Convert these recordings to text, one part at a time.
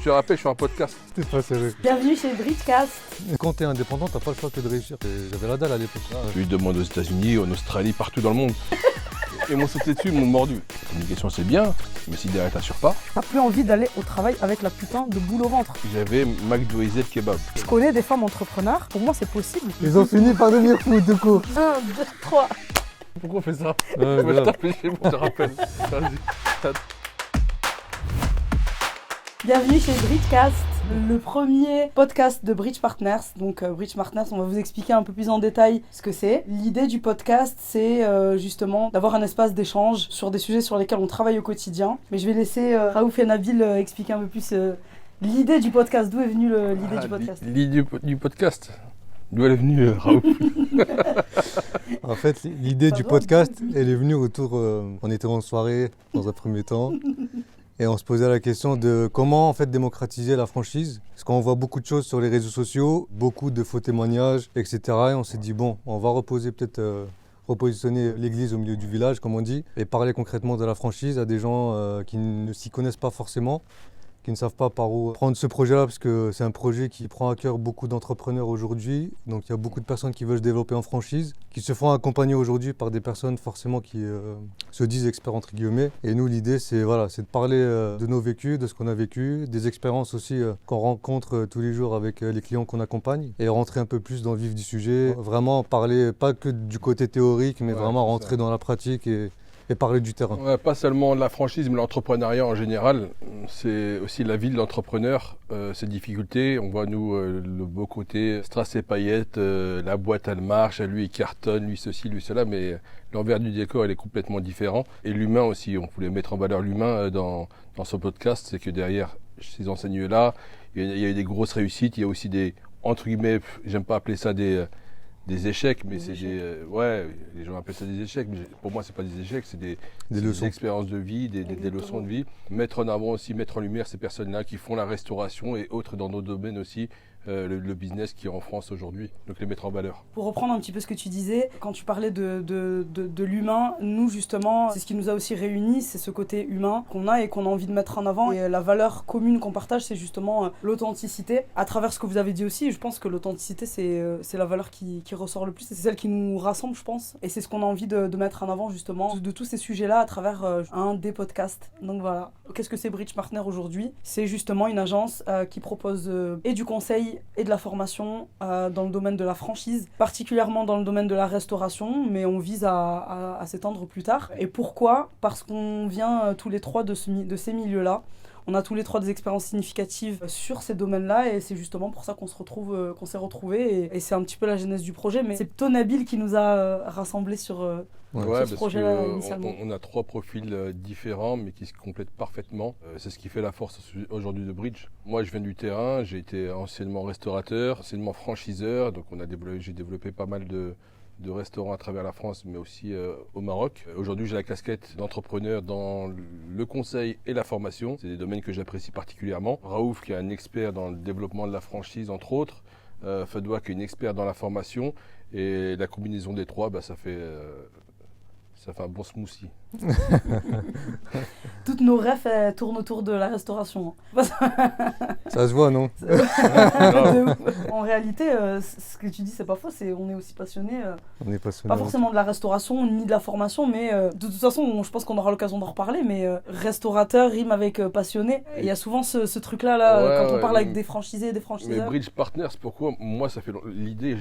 te rappelle, je suis un podcast. T'es pas sérieux. Bienvenue chez Bridgecast. Quand t'es indépendant, t'as pas le choix que de réussir. J'avais la dalle à l'époque. J'ai eu des demandes aux États-Unis, en Australie, partout dans le monde. Ils m'ont sauté dessus, ils m'ont mordu. La communication, c'est bien, mais si derrière t'assures pas. T'as plus envie d'aller au travail avec la putain de boule au ventre. J'avais McDo et Z Kebab. Je connais des femmes entrepreneurs, pour moi c'est possible. Ils ont fini par devenir fous de coup. 1, 2, 3. Pourquoi on fait ça? Ouais, Moi, je grave. t'appelle chez moi, je te rappelle. Vas-y. Bienvenue chez Bridgecast, le premier podcast de Bridge Partners. Donc Bridge Partners, on va vous expliquer un peu plus en détail ce que c'est. L'idée du podcast, c'est justement d'avoir un espace d'échange sur des sujets sur lesquels on travaille au quotidien. Mais je vais laisser Raouf et Nabil expliquer un peu plus l'idée du podcast. D'où est venue l'idée du podcast? L'idée du podcast. D'où elle est venue, Raouf? En fait, l'idée Ça du va, podcast, oui. elle est venue autour. On était en soirée dans un premier temps. Et on se posait la question de comment en fait démocratiser la franchise. Parce qu'on voit beaucoup de choses sur les réseaux sociaux, beaucoup de faux témoignages, etc. Et on s'est dit, bon, on va repositionner l'église au milieu du village, comme on dit, et parler concrètement de la franchise à des gens qui ne s'y connaissent pas forcément, qui ne savent pas par où prendre ce projet-là, parce que c'est un projet qui prend à cœur beaucoup d'entrepreneurs aujourd'hui. Donc il y a beaucoup de personnes qui veulent se développer en franchise, qui se font accompagner aujourd'hui par des personnes forcément qui se disent experts entre guillemets. Et nous, l'idée, c'est de parler de nos vécus, de ce qu'on a vécu, des expériences aussi qu'on rencontre tous les jours avec les clients qu'on accompagne, et rentrer un peu plus dans le vif du sujet. Vraiment parler pas que du côté théorique, mais Ouais, vraiment c'est rentrer ça. dans la pratique et parler du terrain. Ouais, pas seulement la franchise, mais l'entrepreneuriat en général. C'est aussi la vie de l'entrepreneur, ses difficultés. On voit, nous, le beau côté, strass et paillettes, la boîte, elle marche, lui, il cartonne, lui, ceci, lui, cela, mais l'envers du décor, il est complètement différent. Et l'humain aussi, on voulait mettre en valeur l'humain dans ce podcast. C'est que derrière ces enseignes-là, il y a eu des grosses réussites, il y a aussi des, entre guillemets, j'aime pas appeler ça des échecs, mais c'est échecs. ouais, les gens appellent ça des échecs, mais pour moi, c'est pas des échecs, c'est des leçons. expériences de vie, des leçons de vie. Mettre en avant aussi, mettre en lumière ces personnes-là qui font la restauration et autres dans nos domaines aussi, le business qui est en France aujourd'hui, donc les mettre en valeur. Pour reprendre un petit peu ce que tu disais, quand tu parlais de l'humain, nous justement, c'est ce qui nous a aussi réunis, c'est ce côté humain qu'on a et qu'on a envie de mettre en avant. Et la valeur commune qu'on partage, c'est justement l'authenticité. À travers ce que vous avez dit aussi, je pense que l'authenticité, c'est la valeur qui ressort le plus et c'est celle qui nous rassemble, je pense. Et c'est ce qu'on a envie de mettre en avant justement, de tous ces sujets-là à travers un des podcasts. Donc voilà. Qu'est-ce que c'est Bridge Partner aujourd'hui? C'est justement une agence qui propose et du conseil et de la formation dans le domaine de la franchise, particulièrement dans le domaine de la restauration, mais on vise à s'étendre plus tard. Et pourquoi? Parce qu'on vient tous les trois de ces milieux-là. On a tous les trois des expériences significatives sur ces domaines-là et c'est justement pour ça qu'on s'est retrouvés et c'est un petit peu la genèse du projet. Mais c'est plutôt Nabil qui nous a rassemblés sur Ouais, ce parce projet-là que initialement. on a trois profils différents, mais qui se complètent parfaitement. C'est ce qui fait la force aujourd'hui de Bridge. Moi, je viens du terrain, j'ai été anciennement restaurateur, anciennement franchiseur, donc j'ai développé pas mal de restaurants à travers la France, mais aussi au Maroc. Aujourd'hui, j'ai la casquette d'entrepreneur dans le conseil et la formation. C'est des domaines que j'apprécie particulièrement. Raouf, qui est un expert dans le développement de la franchise, entre autres. Fadwa, qui est une experte dans la formation. Et la combinaison des trois, ça fait un bon smoothie. Toutes nos rêves tournent autour de la restauration. Ça se voit, non? De ouf. En réalité, ce que tu dis, c'est pas faux. On est aussi passionné, On est passionné. pas forcément de la restauration ni de la formation, mais de toute façon, je pense qu'on aura l'occasion d'en reparler. Mais restaurateur rime avec passionné. Et il y a souvent ce truc-là, Ouais, quand on parle avec mais- des franchisés et des Mais franchiseurs. Bridge Partners, pourquoi? Moi, l'idée,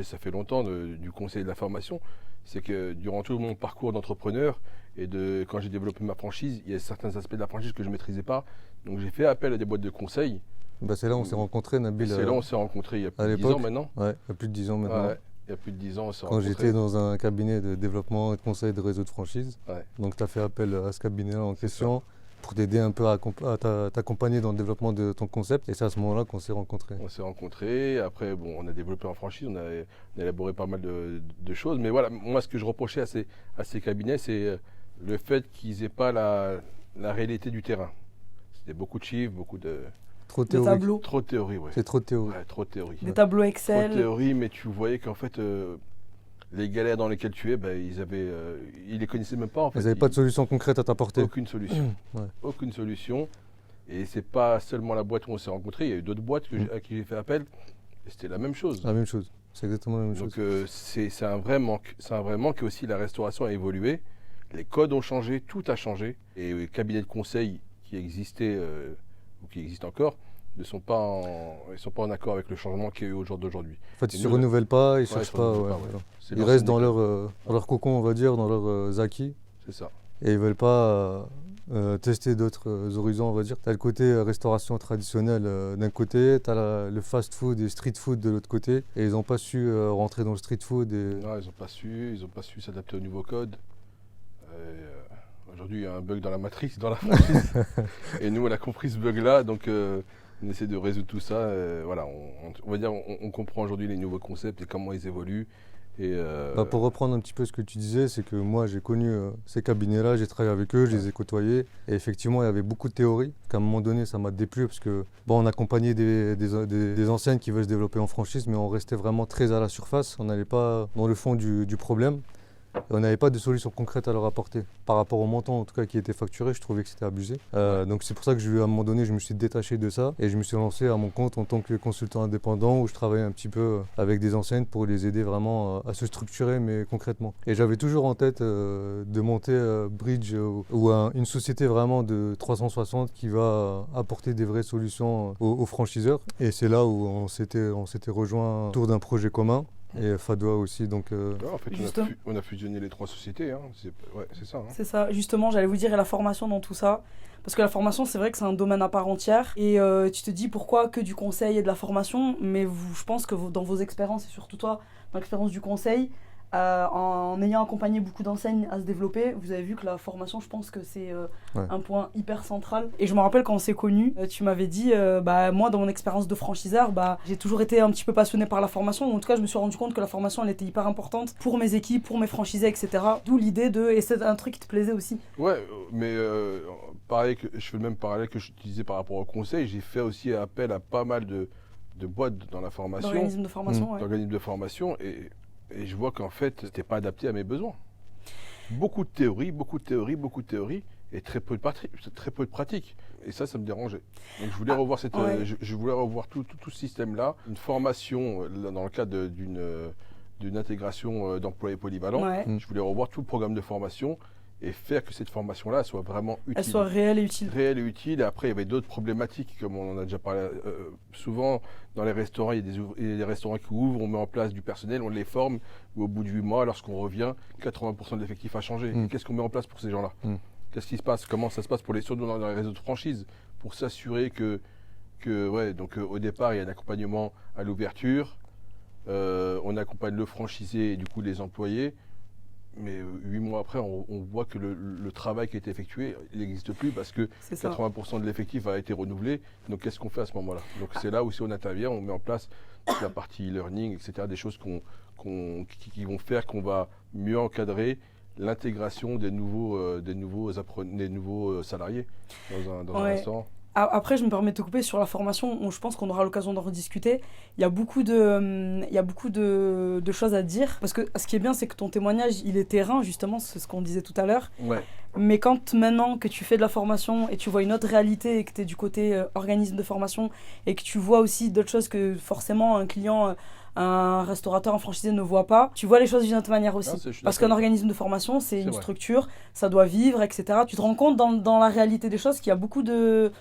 ça fait longtemps du conseil de la formation, c'est que durant tout mon parcours d'entrepreneur et quand j'ai développé ma franchise, il y a certains aspects de la franchise que je ne maîtrisais pas. Donc j'ai fait appel à des boîtes de conseil. C'est là où on s'est rencontrés, Et Nabil. c'est là où on s'est rencontrés il y a à plus de 10 l'époque. ans maintenant. Ouais, il y a plus de 10 ans maintenant. Ouais, il y a plus de 10 ans, on s'est Quand rencontrés. j'étais dans un cabinet de développement et de conseil de réseau de franchise. Ouais. Donc tu as fait appel à ce cabinet-là en C'est question pour t'aider un peu à t'accompagner dans le développement de ton concept. Et c'est à ce moment-là qu'on s'est rencontrés. On s'est rencontrés, après on a développé en franchise, on a élaboré pas mal de choses. Mais voilà, moi ce que je reprochais à ces cabinets, c'est le fait qu'ils n'aient pas la réalité du terrain. C'était beaucoup de chiffres, beaucoup de... Trop Des théorique. tableaux, Trop de théorie, ouais. C'est trop de théorie. Ouais, trop de théorie. des tableaux Trop de Excel. théorie, mais tu voyais qu'en fait, les galères dans lesquelles tu es, ils les connaissaient même pas en fait. Vous n'avez pas de solution concrète à t'apporter. Aucune solution. Ouais. Aucune solution. Et c'est pas seulement la boîte où on s'est rencontrés, il y a eu d'autres boîtes à qui j'ai fait appel, et c'était la même chose. La même chose, c'est exactement la même chose. Donc c'est un vrai manque. C'est un vrai manque, et aussi la restauration a évolué, les codes ont changé, tout a changé. Et les cabinets de conseil qui existaient ou qui existent encore ne sont pas en accord avec le changement qu'il y a eu au jour d'aujourd'hui. En fait, ils Et ne se nous, renouvellent pas, ils ne ouais, cherchent ils se pas. renouvellent Ouais, pas, ouais. voilà. C'est Ils l'ancienne restent dans école. leur cocon, on va dire, dans leurs acquis. C'est ça. Et ils ne veulent pas tester d'autres horizons, on va dire. Tu as le côté restauration traditionnelle d'un côté, tu as le fast-food et street food de l'autre côté. Et ils n'ont pas su rentrer dans le street food. Non, ils n'ont pas su s'adapter au nouveau code. Aujourd'hui, il y a un bug dans la matrice, dans la franchise. Et nous, on a compris ce bug-là, donc on essaie de résoudre tout ça. Voilà, on va dire, on comprend aujourd'hui les nouveaux concepts et comment ils évoluent. Et pour reprendre un petit peu ce que tu disais, c'est que moi j'ai connu ces cabinets-là, j'ai travaillé avec eux, je les ai côtoyés. Et effectivement, il y avait beaucoup de théories. Qu'à un moment donné, ça m'a déplu parce que on accompagnait des enseignes qui veulent se développer en franchise, mais on restait vraiment très à la surface. On n'allait pas dans le fond du problème. Et on n'avait pas de solution concrète à leur apporter. Par rapport au montant en tout cas qui était facturé, je trouvais que c'était abusé. Donc c'est pour ça que à un moment donné, je me suis détaché de ça et je me suis lancé à mon compte en tant que consultant indépendant où je travaillais un petit peu avec des enseignes pour les aider vraiment à se structurer mais concrètement. Et j'avais toujours en tête de monter Bridge ou une société vraiment de 360 qui va apporter des vraies solutions aux franchiseurs. Et c'est là où on s'était rejoint autour d'un projet commun. Et Fadwa aussi, donc... en fait, on a fusionné les trois sociétés, hein. C'est ça. Hein. C'est ça, justement, j'allais vous dire, et la formation dans tout ça. Parce que la formation, c'est vrai que c'est un domaine à part entière. Et tu te dis pourquoi que du conseil et de la formation. Mais je pense que dans vos expériences, et surtout toi, dans l'expérience du conseil, en ayant accompagné beaucoup d'enseignes à se développer, vous avez vu que la formation, je pense que c'est un point hyper central. Et je me rappelle quand on s'est connus, tu m'avais dit, moi dans mon expérience de franchiseur, j'ai toujours été un petit peu passionnée par la formation. En tout cas, je me suis rendu compte que la formation, elle était hyper importante pour mes équipes, pour mes franchisés, etc. D'où l'idée et c'est un truc qui te plaisait aussi. Ouais, mais pareil, je fais le même parallèle que je disais par rapport au conseil. J'ai fait aussi appel à pas mal de boîtes dans la formation. D'organismes de formation, ouais. D'organismes de formation, et je vois qu'en fait, c'était pas adapté à mes besoins. Beaucoup de théorie, et très peu de pratique. Et ça me dérangeait. Donc je voulais revoir je voulais revoir tout ce système-là. Une formation dans le cadre d'une intégration d'employés polyvalents. Ouais. Je voulais revoir tout le programme de formation et faire que cette formation-là soit vraiment utile. Elle soit réelle et utile. Réelle et utile. Et après, il y avait d'autres problématiques, comme on en a déjà parlé. Souvent, dans les restaurants, il y a des restaurants qui ouvrent, on met en place du personnel, on les forme, ou au bout de 8 mois, lorsqu'on revient, 80% de l'effectif a changé. Qu'est-ce qu'on met en place pour ces gens-là? Qu'est-ce qui se passe? Comment ça se passe surtout dans les réseaux de franchise, pour s'assurer donc au départ, il y a un accompagnement à l'ouverture, on accompagne le franchisé et du coup les employés. Mais 8 mois après, on voit que le travail qui a été effectué, il n'existe plus parce que 80% de l'effectif a été renouvelé. Donc qu'est-ce qu'on fait à ce moment-là? Donc c'est là où si on intervient, on met en place toute la partie e-learning, etc. Des choses qui vont faire qu'on va mieux encadrer l'intégration des nouveaux salariés dans un restaurant. Après, je me permets de te couper sur la formation. Je pense qu'on aura l'occasion d'en rediscuter. Il y a beaucoup de choses à dire. Parce que ce qui est bien, c'est que ton témoignage, il est terrain, justement, c'est ce qu'on disait tout à l'heure. Ouais. Mais quand maintenant que tu fais de la formation et tu vois une autre réalité et que tu es du côté organisme de formation et que tu vois aussi d'autres choses que forcément un client, un restaurateur, un franchisé ne voit pas, tu vois les choses d'une autre manière aussi. Parce qu'un organisme de formation, c'est une structure, ça doit vivre, etc. Tu te rends compte dans la réalité des choses qu'il y a beaucoup de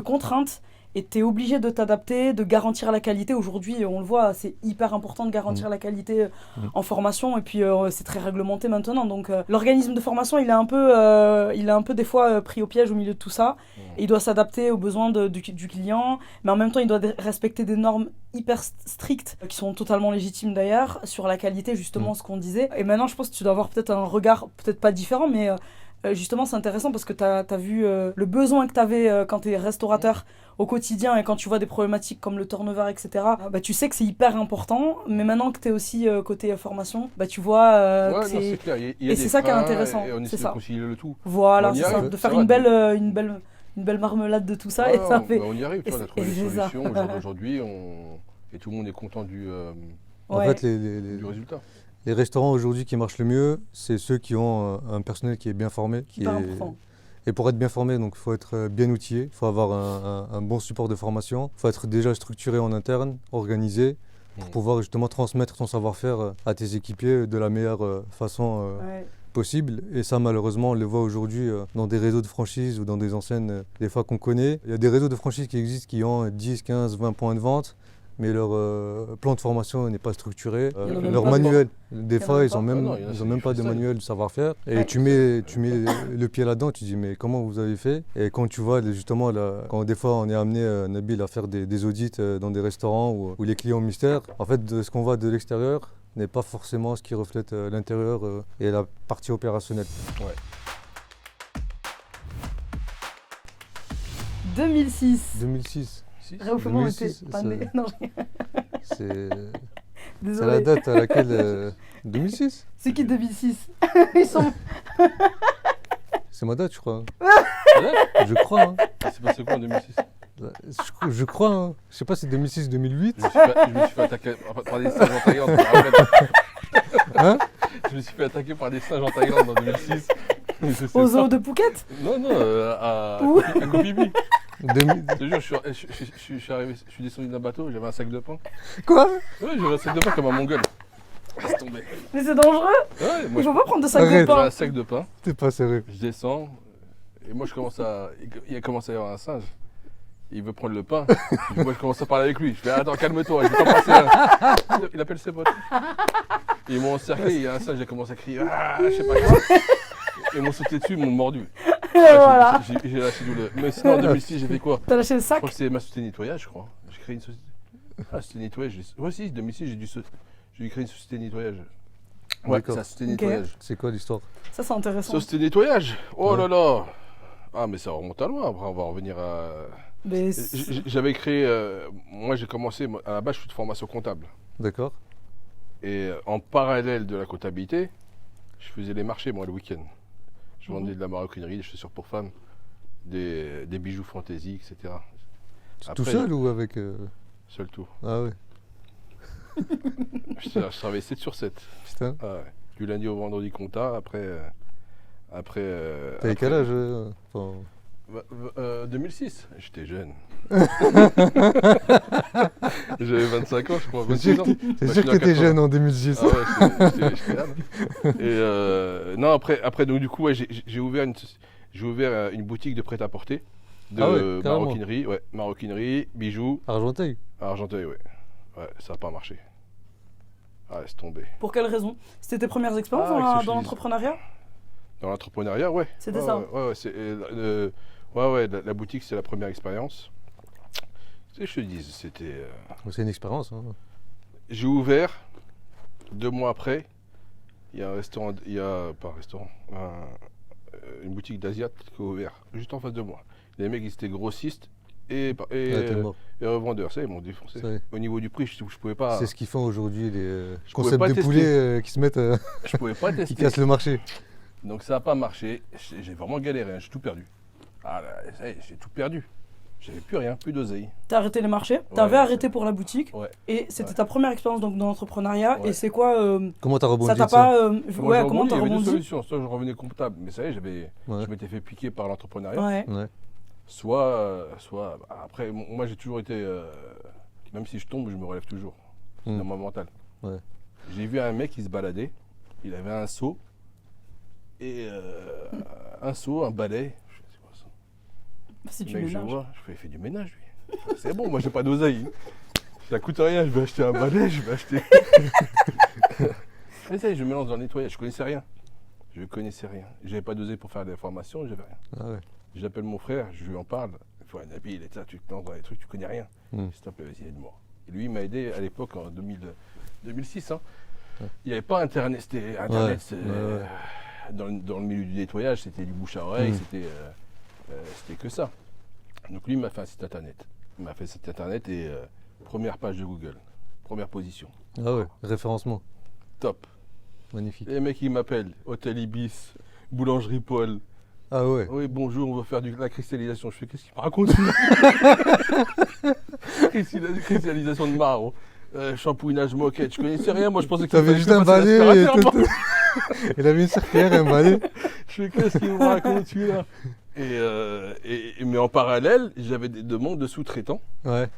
contraintes et tu es obligé de t'adapter, de garantir la qualité. Aujourd'hui, on le voit, c'est hyper important de garantir la qualité en formation et puis c'est très réglementé maintenant. Donc l'organisme de formation, il est un peu des fois pris au piège au milieu de tout ça. Et il doit s'adapter aux besoins du client, mais en même temps, il doit respecter des normes hyper strictes qui sont totalement légitimes d'ailleurs sur la qualité, justement ce qu'on disait. Et maintenant, je pense que tu dois avoir peut-être un regard, peut-être pas différent, mais justement, c'est intéressant parce que tu as vu le besoin que tu avais quand tu es restaurateur au quotidien et quand tu vois des problématiques comme le turnover, etc. Tu sais que c'est hyper important, mais maintenant que tu es aussi côté formation, tu vois que c'est clair. Et c'est ça qui est intéressant. Et on essaie de concilier le tout. Voilà, c'est ça. De faire une belle marmelade de tout ça. Et ça fait... on y arrive, on a trouvé des solutions aujourd'hui et tout le monde est content du résultat. Les restaurants aujourd'hui qui marchent le mieux, c'est ceux qui ont un personnel qui est bien formé. Et pour être bien formé, donc il faut être bien outillé, il faut avoir un bon support de formation, il faut être déjà structuré en interne, organisé, pour pouvoir justement transmettre ton savoir-faire à tes équipiers de la meilleure façon possible. Et ça, malheureusement, on le voit aujourd'hui dans des réseaux de franchise ou dans des enseignes des fois qu'on connaît. Il y a des réseaux de franchise qui existent qui ont 10, 15, 20 points de vente, mais leur plan de formation n'est pas structuré. Leur manuel, des fois, ils n'ont même pas de manuel de savoir-faire. Et tu mets le pied là-dedans, tu dis mais comment vous avez fait? Et quand tu vois justement, quand des fois on est amené, Nabil, à faire des audits dans des restaurants où les clients mystères, en fait, ce qu'on voit de l'extérieur n'est pas forcément ce qui reflète l'intérieur et la partie opérationnelle. Ouais. 2006. Réaufement, on était pas né. Non, c'est désolé. la date à laquelle... 2006? C'est qui 2006? Ils sont... C'est ma date, je crois. Ouais. Je crois. Hein. C'est passé quoi en 2006? Je crois. Hein. Je sais pas si c'est 2006, 2008. Je me suis fait attaquer par des singes en Thaïlande. Hein? Je me suis fait attaquer par des singes en Thaïlande en 2006. Au zoo de Phuket? Non, à Koh Phi Phi. Je te jure, je suis descendu d'un bateau, j'avais un sac de pain. Quoi? Ouais, j'avais un sac de pain comme un mongol. Laisse tomber. Mais c'est dangereux. Ouais, Il faut pas prendre de sac de j'avais pain. un sac de pain, T'es pas sérieux. je descends, et moi il a commencé à y avoir un singe. Il veut prendre le pain. Moi je commence à parler avec lui. Je fais attends, calme-toi, je vais t'en passer un. Il appelle ses potes. Ils m'ont encerclé, il y a un singe, j'ai commencé à crier ah, je sais pas quoi. Ils m'ont sauté dessus, ils m'ont mordu. Voilà. J'ai lâché douleur. Mais sinon en 2006 j'ai fait quoi? T'as lâché le Je sac? crois que c'est ma société de nettoyage, je crois. J'ai créé une société. Ah, société de nettoyage. Ouais, si, 2006, j'ai dû créer une société de nettoyage. Ouais, c'est la société de Ok. nettoyage. C'est quoi l'histoire? Ça, c'est intéressant. Société de nettoyage. Oh là là. Ah, mais ça remonte à loin. Après, on va revenir à. Mais J'avais créé. Moi, j'ai commencé. À la base, je suis de formation comptable. D'accord. Et en parallèle de la comptabilité, je faisais les marchés, moi, le week-end. Je vendais de la maroquinerie, des chaussures pour femmes, des bijoux fantaisie, etc. Tout Après, seul ou avec... Seul tout. Ah ouais, Je travaillais 7 sur 7. putain. Ah ouais. Du lundi au vendredi compta, après. T'avais quel âge enfin... 2006, j'étais jeune. J'avais 25 ans, je crois. C'est sûr que t'étais jeune en 2006. Ah ouais, j'étais là. Et non, après donc du coup, ouais, j'ai ouvert une boutique de prêt-à-porter, de carrément. maroquinerie, bijoux. Argenteuil. À Argenteuil, ouais. Ouais, ça n'a pas marché. Ah, laisse tomber. pour quelle raison? C'était tes premières expériences dans l'entrepreneuriat? Dans l'entrepreneuriat, ouais. C'était ça. La boutique, c'est la première expérience. Tu sais, je te dis, c'était. C'est une expérience. Hein. J'ai ouvert 2 mois après. Il y a un restaurant, une boutique d'Asiat qui a ouvert juste en face de moi. Les mecs, ils étaient grossistes et revendeurs. Ça, ils m'ont défoncé. Au niveau du prix, je pouvais pas. C'est ce qu'ils font aujourd'hui, les pouvais concepts pas de tester. poulet qui se mettent. Je pouvais pas qui tester. cassent le marché. Donc ça n'a pas marché. J'ai vraiment galéré. Hein. J'ai tout perdu. Ah là, ça y est, j'ai tout perdu. J'avais plus rien, plus d'oseille. T'as arrêté les marchés, t'avais arrêté pour la boutique, Ouais. et c'était ta première expérience donc, dans l'entrepreneuriat. Ouais. Et c'est quoi Comment t'as rebondi ça t'a de ça pas. Il Comment t'as y avait deux rebondi? solutions. Soit je revenais comptable, mais ça y est, Ouais. je m'étais fait piquer par l'entrepreneuriat. Ouais. Ouais. Soit après, moi j'ai toujours été. Même si je tombe, je me relève toujours. C'est dans mon mental. Ouais. J'ai vu un mec qui se baladait. Il avait un seau. Et un balai. Je fais, c'est quoi ça? C'est du Le mec, je ménage. vois, je fais, il fait du ménage lui. C'est bon, moi j'ai pas d'oseille. Ça coûte rien, je vais acheter un balai, je vais acheter. Mais ça y est, je me lance dans le nettoyage, je connaissais rien. J'avais pas d'oseille pour faire des formations, j'avais rien. Ah ouais. J'appelle mon frère, je lui en parle. Il faut un habit, il est là, tu te lances dans les trucs, tu connais rien. S'il te plaît, vas-y, aide-moi. Et lui, il m'a aidé à l'époque en 2006. Hein. Ouais. Il n'y avait pas Internet, c'était Internet. Ouais. Dans le milieu du nettoyage, c'était du bouche à oreille, c'était que ça. Donc lui, il m'a fait un site Internet. Il m'a fait site Internet et première page de Google, première position. Ah ouais, référencement. Top. Magnifique. Et les mecs, ils m'appellent, Hôtel Ibis, Boulangerie Paul. Ah ouais. Oui, bonjour, on va faire de la cristallisation. Je fais, qu'est-ce qu'il me raconte celui-là? Cristallisation de marbre, shampouinage moquette. Je connaissais rien, moi je pensais que T'avais juste un balai. Il avait une serpillère et un balai. Je fais, qu'est-ce qu'il me raconte celui-là? Mais en parallèle, j'avais des demandes de sous-traitants Ouais.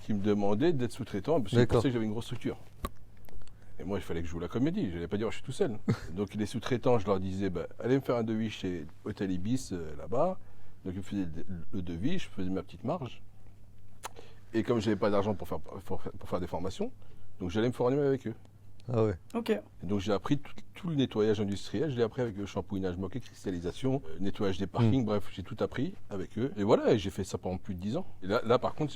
qui me demandaient d'être sous-traitant parce qu'ils D'accord. pensaient que j'avais une grosse structure. Et moi, il fallait que je joue la comédie. Je n'allais pas dire je suis tout seul. Donc les sous-traitants, je leur disais allez me faire un devis chez Hôtel Ibis là-bas. Donc ils me faisaient le devis, je faisais ma petite marge. Et comme je n'avais pas d'argent pour faire des formations, donc j'allais me former avec eux. Ah ouais. Ok. Et donc j'ai appris tout le nettoyage industriel, je l'ai appris avec le shampouinage moquet, cristallisation, nettoyage des parkings, bref, j'ai tout appris avec eux. Et voilà, et j'ai fait ça pendant plus de 10 ans. Et là par contre,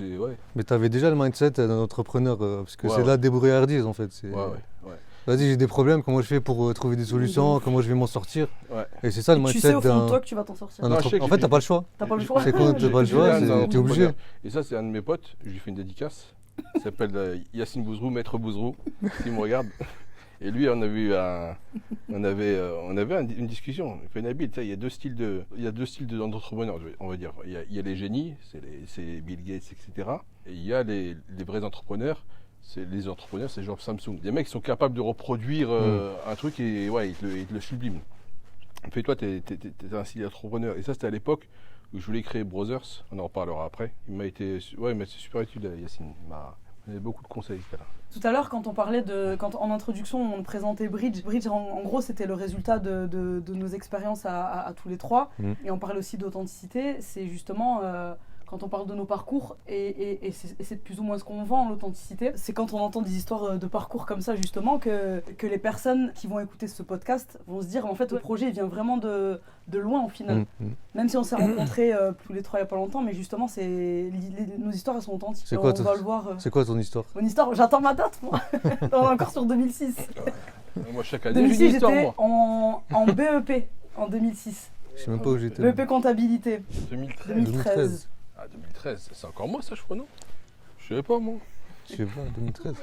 Mais tu avais déjà le mindset d'un entrepreneur, parce que Ouais, c'est ouais. la débrouillardise en fait. Ouais. Vas-y, j'ai des problèmes, comment je fais pour trouver des solutions, comment je vais m'en sortir. Ouais. Et c'est ça le Tu mindset sais au fond de d'un. toi que tu vas t'en sortir. un Non, entre- je sais que En fait, j'ai- t'as pas le choix. T'as pas le choix. C'est quand t'as pas le choix, t'es obligé. Et ça, c'est un de mes potes, je lui fais une dédicace. Il s'appelle Yacine Bouzrou, Maître Bouzrou, s'il me regarde. Et lui, on avait une discussion. Il fait Nabil, il y a deux styles d'entrepreneurs, on va dire. Il y a les génies, c'est Bill Gates, etc. Et il y a les vrais entrepreneurs. Les entrepreneurs, c'est genre Samsung. Des mecs qui sont capables de reproduire un truc et ouais, ils te le subliment. Il fait, toi, t'es un style d'entrepreneur. Et ça, c'était à l'époque où je voulais créer Brothers. On en reparlera après. Il m'a été super utile, Yacine. Il m'a donné beaucoup de conseils, ce gars-là. Tout à l'heure, quand on parlait en introduction, on présentait Bridge. Bridge, en gros, c'était le résultat de nos expériences à tous les trois. Et on parlait aussi d'authenticité. C'est justement quand on parle de nos parcours, et c'est plus ou moins ce qu'on vend, l'authenticité. C'est quand on entend des histoires de parcours comme ça, justement, que les personnes qui vont écouter ce podcast vont se dire, en fait, le projet il vient vraiment de loin au final. Même si on s'est rencontrés tous les trois il n'y a pas longtemps, mais justement, nos histoires elles sont authentiques. C'est quoi, on va le voir. C'est quoi ton histoire? Mon histoire, j'attends ma date, moi. On est encore sur 2006. Moi, chaque année, j'ai 2006, une histoire, j'étais moi. en BEP en 2006. Je sais même pas où j'étais. BEP comptabilité. 2013. 2013. Ah, 2013, c'est encore moi, ça, je crois, non? Je savais pas, moi. Je sais pas, 2013.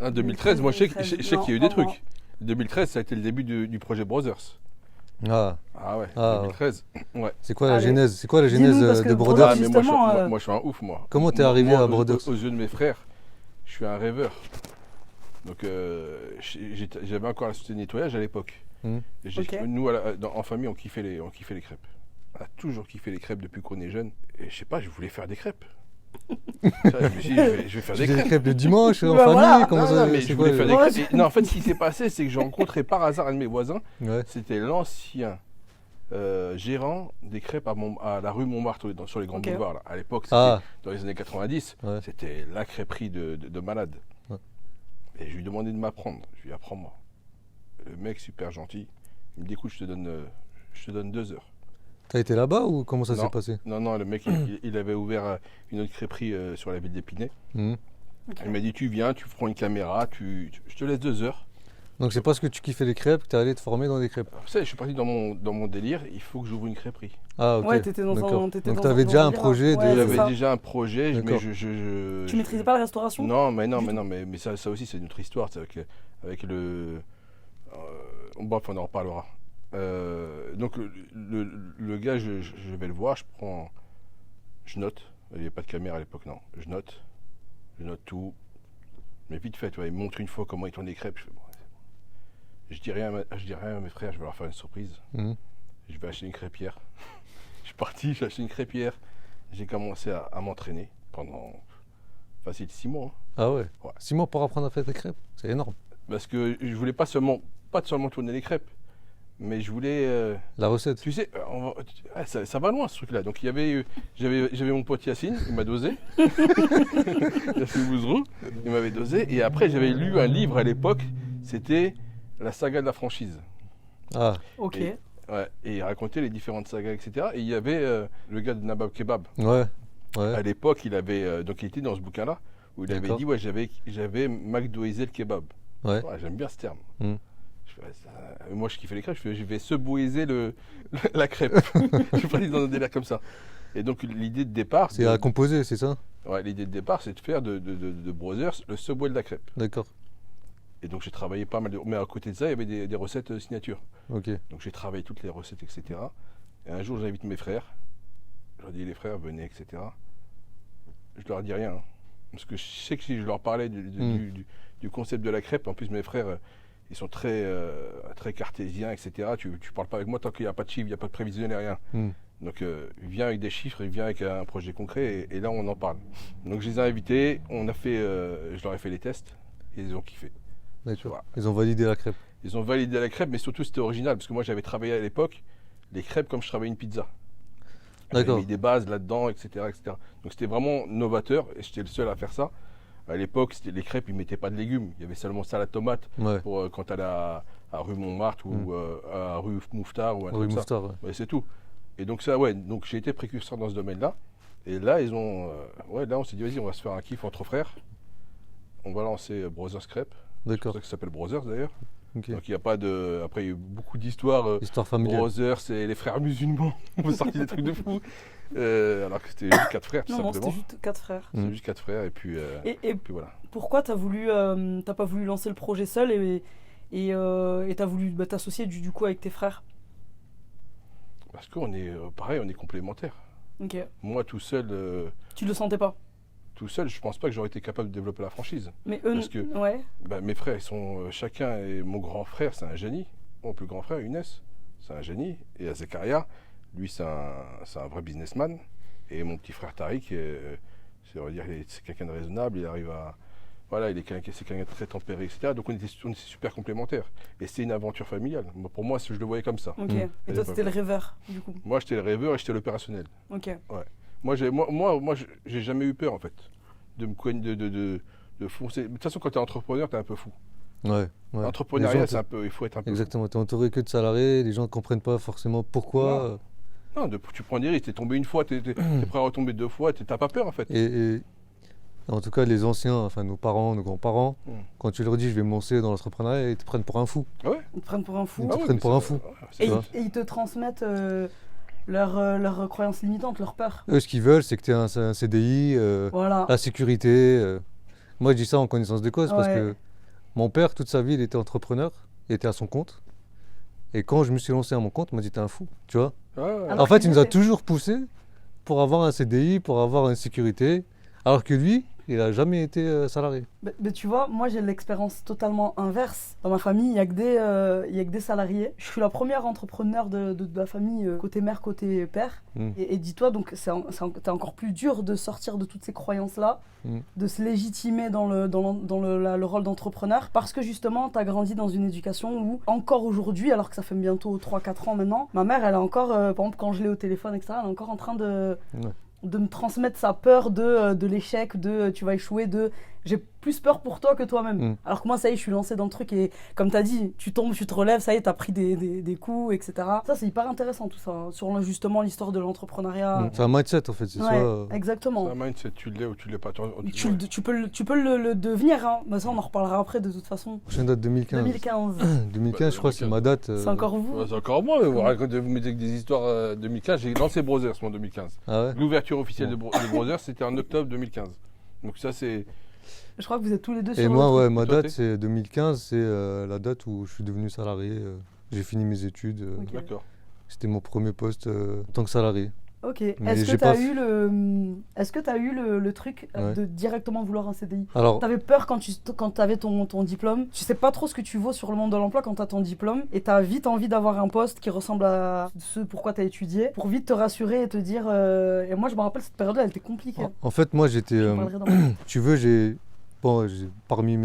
Ah, 2013, moi, je sais qu'il y a eu des Non, non. trucs. 2013, ça a été le début du projet Brothers. Ah, Ah ouais, Ah, 2013. Ouais. c'est quoi la Allez. genèse? C'est quoi la Dis-nous, genèse parce que de Brothers, Ah, Brothers? mais justement, moi, je suis un ouf, moi. Comment t'es arrivé à Moi, Brothers? aux yeux de mes frères, je suis un rêveur. Donc, j'avais encore la société de nettoyage à l'époque. Mhm. Et Ok. nous, en famille, on kiffait les crêpes. On a toujours kiffé les crêpes depuis qu'on est jeune. Et je sais pas, je voulais faire des crêpes. Ça, je me suis dit, je vais faire Tu des fais des crêpes. crêpes le dimanche en Bah famille? voilà. Comment Non, ça? non, mais c'est je quoi, voulais faire des Ouais, crêpes. Et non, en fait, ce qui s'est passé, c'est que j'ai rencontré par hasard un de mes voisins. Ouais. C'était l'ancien gérant des crêpes à la rue Montmartre, sur les grands Ok. boulevards. Là. À l'époque, c'était Ah, dans les années 90, Ouais. c'était la crêperie de malade. Ouais. Et je lui ai demandé de m'apprendre. Je lui ai dit, apprends-moi. Le mec, super gentil, il me dit, écoute, je te donne 2 heures. t'as été là-bas ou comment ça Non. s'est passé? Non, le mec, il avait ouvert une autre crêperie sur la ville d'Épinay. Mhm. Il m'a dit, tu viens, tu prends une caméra, je te laisse 2 heures. Donc c'est parce que tu kiffais les crêpes que t'es allé te former dans des crêpes. Alors, ça, je suis parti dans mon délire, il faut que j'ouvre une crêperie. Ah, ok. Ouais, t'étais dans D'accord. un. Donc t'avais déjà un projet de. Ouais, c'est J'avais ça. déjà un projet, mais D'accord. je Tu maîtrisais pas la restauration? Non, mais ça aussi, c'est une autre histoire. C'est avec le. Bref, on en reparlera. Donc, le gars, je vais le voir, je note. Il n'y avait pas de caméra à l'époque, non. Je note tout. Mais vite fait, tu vois, il me montre une fois comment ils tournent les crêpes. Je fais, bon, c'est bon. Je dis rien à mes frères, je vais leur faire une surprise. Mhm. Je vais acheter une crêpière. Je suis parti, j'ai acheté une crêpière. J'ai commencé à m'entraîner pendant facile 6 mois. Hein. Ah ouais. Ouais. 6 mois pour apprendre à faire des crêpes, c'est énorme. Parce que je voulais pas seulement tourner les crêpes, mais je voulais. La recette. Tu sais, ça va loin ce truc-là. Donc j'avais mon pote Yacine, il m'a dosé. Yacine Bouzrou, il m'avait dosé. Et après, j'avais lu un livre à l'époque, c'était La saga de la franchise. Ah, Ok. Ouais, et il racontait les différentes sagas, etc. Et il y avait le gars de Nabab Kebab. ouais. À Ouais. l'époque, il était dans ce bouquin-là, où il avait D'accord. dit, ouais, j'avais McDoisé le kebab. Ouais. Ouais, j'aime bien ce terme. Mm. Je fais, moi, je kiffais les crêpes, je vais sebouiser la crêpe. Je suis parti dans un délire comme ça. Et donc, l'idée de départ, C'est à composer, c'est ça? l'idée de départ, c'est de faire de Brothers le Subway de la crêpe. D'accord. Et donc, j'ai travaillé pas mal mais à côté de ça, il y avait des recettes signature. Ok. Donc, j'ai travaillé toutes les recettes, etc. Et un jour, j'invite mes frères. Je leur dis, les frères, venez, etc. Je leur dis rien. Hein. Parce que je sais que si je leur parlais du concept de la crêpe, en plus, mes frères, ils sont très cartésiens, etc. Tu parles pas avec moi tant qu'il n'y a pas de chiffre, il n'y a pas de prévisionnel, rien. Mm. Donc il vient avec des chiffres, il vient avec un projet concret et là on en parle. Donc je les ai invités, je leur ai fait les tests et ils ont kiffé. D'accord. Voilà. Ils ont validé la crêpe. Ils ont validé la crêpe, mais surtout c'était original parce que moi j'avais travaillé à l'époque les crêpes comme je travaillais une pizza. J'avais D'accord. mis des bases là-dedans, etc., etc. Donc c'était vraiment novateur et j'étais le seul à faire ça. À l'époque, les crêpes, ils ne mettaient pas de légumes. Il y avait seulement salade tomate Ouais. pour quand tu allais à rue Montmartre ou à rue Mouffetard ou un Rue truc comme ça. Mouffetard, ouais. Ouais, c'est tout. Et donc ça, ouais, donc j'ai été précurseur dans ce domaine-là. Et là, là, on s'est dit, vas-y, on va se faire un kiff entre frères. On va lancer Brothers Crêpes. C'est D'accord. pour ça que ça s'appelle Brothers d'ailleurs. Ok. Donc il n'y a pas de. Après, il y a eu beaucoup d'histoires. Histoire familiale. Brothers, c'est les frères musulmans. On peut sortir des trucs de fou. Alors que c'était juste 4 frères, tout Non, simplement. c'était juste 4 frères. C'était juste 4 frères, et puis puis voilà. Pourquoi t'as pas voulu lancer le projet seul et t'as voulu t'associer du coup avec tes frères? Parce qu'on est pareil, on est complémentaires. Ok. Moi, tout seul, Tu le sentais pas? je pense pas que j'aurais été capable de développer la franchise. Mais eux, Parce que- ouais. Mes frères, ils sont chacun, et mon grand frère, c'est un génie. Mon plus grand frère, Younes, c'est un génie. Et Zakaria, lui, c'est un vrai businessman. Et mon petit frère Tariq, c'est quelqu'un de raisonnable. Il arrive à. Voilà, c'est quelqu'un de très tempéré, etc. Donc on était super complémentaires. Et c'est une aventure familiale. Pour moi, je le voyais comme ça. Ok. Mm. Et toi, c'était le rêveur, du coup. Moi, j'étais le rêveur et j'étais l'opérationnel. Ok. Moi, j'ai jamais eu peur, en fait, de me cogner, de foncer. De toute façon, quand tu es entrepreneur, tu es un peu fou. Ouais. Ouais. L'entrepreneuriat, Les gens il faut être un peu fou. Exactement. Tu es entouré que de salariés. Les gens ne comprennent pas forcément pourquoi. Non, tu prends des risques. Tu es tombé une fois, tu es prêt à retomber 2 fois. Tu n'as pas peur, en fait. Et en tout cas, les anciens, enfin nos parents, nos grands-parents, quand tu leur dis je vais me lancer dans l'entrepreneuriat, ils te prennent pour un fou. Ah ouais. Ils te prennent pour un fou. Ils te prennent pour un fou. C'est Et, ça. ils te transmettent leurs croyances limitantes, leurs peurs. Eux, ce qu'ils veulent, c'est que tu aies un CDI, Voilà. la sécurité. Moi, je dis ça en connaissance de cause parce Ouais. que mon père, toute sa vie, il était entrepreneur, il était à son compte. Et quand je me suis lancé à mon compte, il m'a dit t'es un fou, tu vois. Alors En fait, qu'il il nous a était- toujours poussé pour avoir un CDI, pour avoir une sécurité, alors que lui, il n'a jamais été salarié. Mais tu vois, moi j'ai l'expérience totalement inverse. Dans ma famille, il n'y a que des salariés. Je suis la première entrepreneur de la famille, côté mère, côté père. Mm. Et dis-toi, donc c'est encore plus dur de sortir de toutes ces croyances-là, Mm. de se légitimer dans le rôle d'entrepreneur, parce que justement, tu as grandi dans une éducation où, encore aujourd'hui, alors que ça fait bientôt 3-4 ans maintenant, ma mère, elle est encore, par exemple, quand je l'ai au téléphone, etc., elle est encore en train de me transmettre sa peur de l'échec, de tu vas échouer, de j'ai plus peur pour toi que toi-même. Mm. Alors que moi, ça y est, je suis lancé dans le truc et comme tu as dit, tu tombes, tu te relèves, ça y est, tu as pris des coups, etc. Ça, c'est hyper intéressant tout ça, sur justement l'histoire de l'entrepreneuriat. C'est un mindset en fait, c'est Ouais, soit. exactement. C'est un mindset, tu l'es ou tu l'es pas. Tu peux le devenir, hein. Bah, ça on en reparlera après de toute façon. Prochaine date 2015. 2015. 2015, je crois, c'est ma date. C'est encore vous? Ouais, c'est encore moi, mais vous mettez des histoires 2015. J'ai lancé Brothers en 2015. Ah ouais. L'ouverture officielle de Brothers, c'était en octobre 2015. Donc ça, c'est. Je crois que vous êtes tous les deux Et sur moi, le truc. ouais, ma Toi, date, t'es c'est 2015, c'est la date où je suis devenu salarié. J'ai fini mes études. Ok. D'accord. C'était mon premier poste en tant que salarié. Ok. Mais Est-ce que j'ai tu as pas eu le truc Ouais. de directement vouloir un CDI? Alors, T'avais peur quand tu avais ton diplôme. Tu sais pas trop ce que tu vaux sur le monde de l'emploi quand t'as ton diplôme. Et t'as vite envie d'avoir un poste qui ressemble à ce pourquoi t'as étudié. Pour vite te rassurer et te dire. Et moi, je me rappelle, cette période-là, elle était compliquée. en fait, moi, j'étais. J'en parlerai dans Tu veux, parmi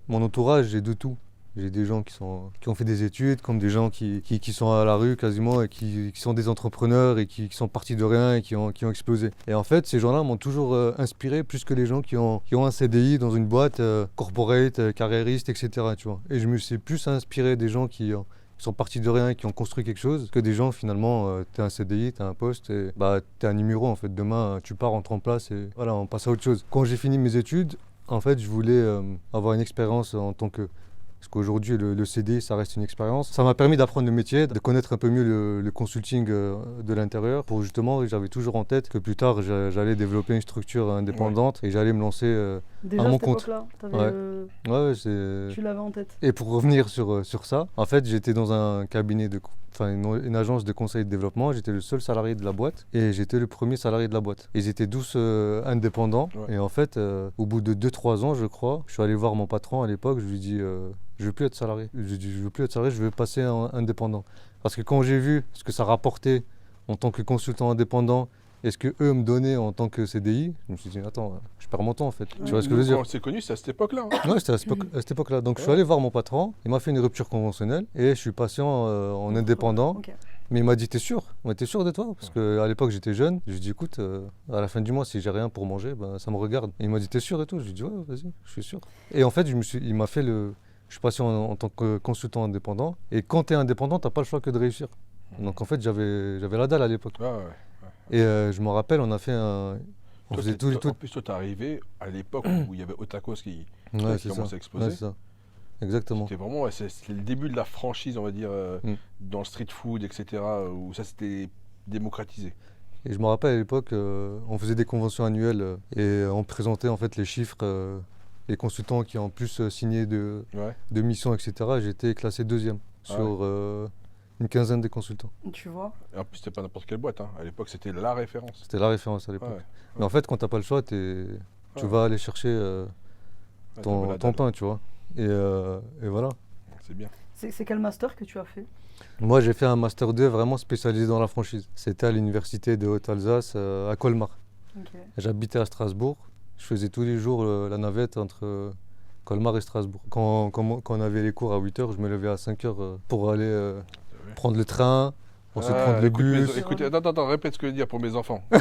mon entourage, j'ai de tout. J'ai des gens qui ont fait des études, comme des gens qui sont à la rue quasiment et qui sont des entrepreneurs et qui sont partis de rien et qui ont explosé. Et en fait, ces gens-là m'ont toujours inspiré plus que les gens qui ont un CDI dans une boîte corporate, carriériste, etc. Tu vois. Et je me suis plus inspiré des gens qui sont partis de rien et qui ont construit quelque chose que des gens finalement, tu as un CDI, tu as un poste et tu es un numéro en fait. Demain, tu pars, on te remplace et voilà, on passe à autre chose. Quand j'ai fini mes études, en fait, je voulais avoir une expérience en tant que... Parce qu'aujourd'hui, le CDI, ça reste une expérience. Ça m'a permis d'apprendre le métier, de connaître un peu mieux le consulting de l'intérieur. Pour justement, j'avais toujours en tête que plus tard, j'allais développer une structure indépendante et j'allais me lancer Déjà, à mon cette compte. époque-là, Ouais, tu l'avais en tête. Et pour revenir sur ça, en fait, j'étais dans un cabinet une agence de conseil de développement. J'étais le seul salarié de la boîte et j'étais le premier salarié de la boîte. Ils étaient tous indépendants. Ouais. Et en fait, au bout de 2-3 ans, je crois, je suis allé voir mon patron à l'époque. Je lui ai dit, je veux plus être salarié. Je lui ai dit, je veux plus être salarié, je veux passer en indépendant. Parce que quand j'ai vu ce que ça rapportait en tant que consultant indépendant et ce que eux me donnaient en tant que CDI, je me suis dit, attends, je perds mon temps en fait. Tu vois ce que je veux dire? Quand on s'est connus, c'est à cette époque-là. Hein. Ouais, c'était à cette époque-là. Donc je suis allé voir mon patron, il m'a fait une rupture conventionnelle et je suis passé en indépendant. Ok. Mais il m'a dit, t'es sûr? Ouais, t'es sûr de toi? Parce qu'à l'époque j'étais jeune. Je lui ai dit, écoute, à la fin du mois, si j'ai rien pour manger, ben, ça me regarde. Et il m'a dit, t'es sûr et tout? Je lui ai dit, ouais, vas-y, je suis sûr. Et en fait, il m'a fait je suis passé en tant que consultant indépendant. Et quand t'es indépendant, t'as pas le choix que de réussir. Donc en fait, j'avais la dalle à l'époque. Ouais. Et je me rappelle, on a fait un. On Toi, faisait tout. En plus, toi, t'es arrivé à l'époque où il y avait Otakos qui Ouais, c'est ça. commençait à exploser. Ouais, c'est ça. Exactement. C'était vraiment, c'est le début de la franchise, on va dire, Mm. dans le street food, etc., où ça s'était démocratisé. Et je me rappelle à l'époque, on faisait des conventions annuelles et on présentait en fait les chiffres, les consultants qui ont en plus signé de missions, etc. J'étais classé deuxième sur une quinzaine de consultants. Tu vois. Et en plus, c'était pas n'importe quelle boîte. Hein. À l'époque, c'était la référence. C'était la référence à l'époque. Ouais. Mais en fait, quand t'as pas le choix, tu vas aller chercher ton pain, tu vois. Et voilà. C'est bien. C'est quel master que tu as fait? Moi, j'ai fait un master 2 vraiment spécialisé dans la franchise. C'était à l'université de Haute-Alsace, à Colmar. Ok. J'habitais à Strasbourg. Je faisais tous les jours la navette entre Colmar et Strasbourg. Quand on avait les cours à 8h, je me levais à 5h pour aller prendre le train, ensuite prendre le bus. Écoute, attends, répète ce que je veux dire pour mes enfants. Non,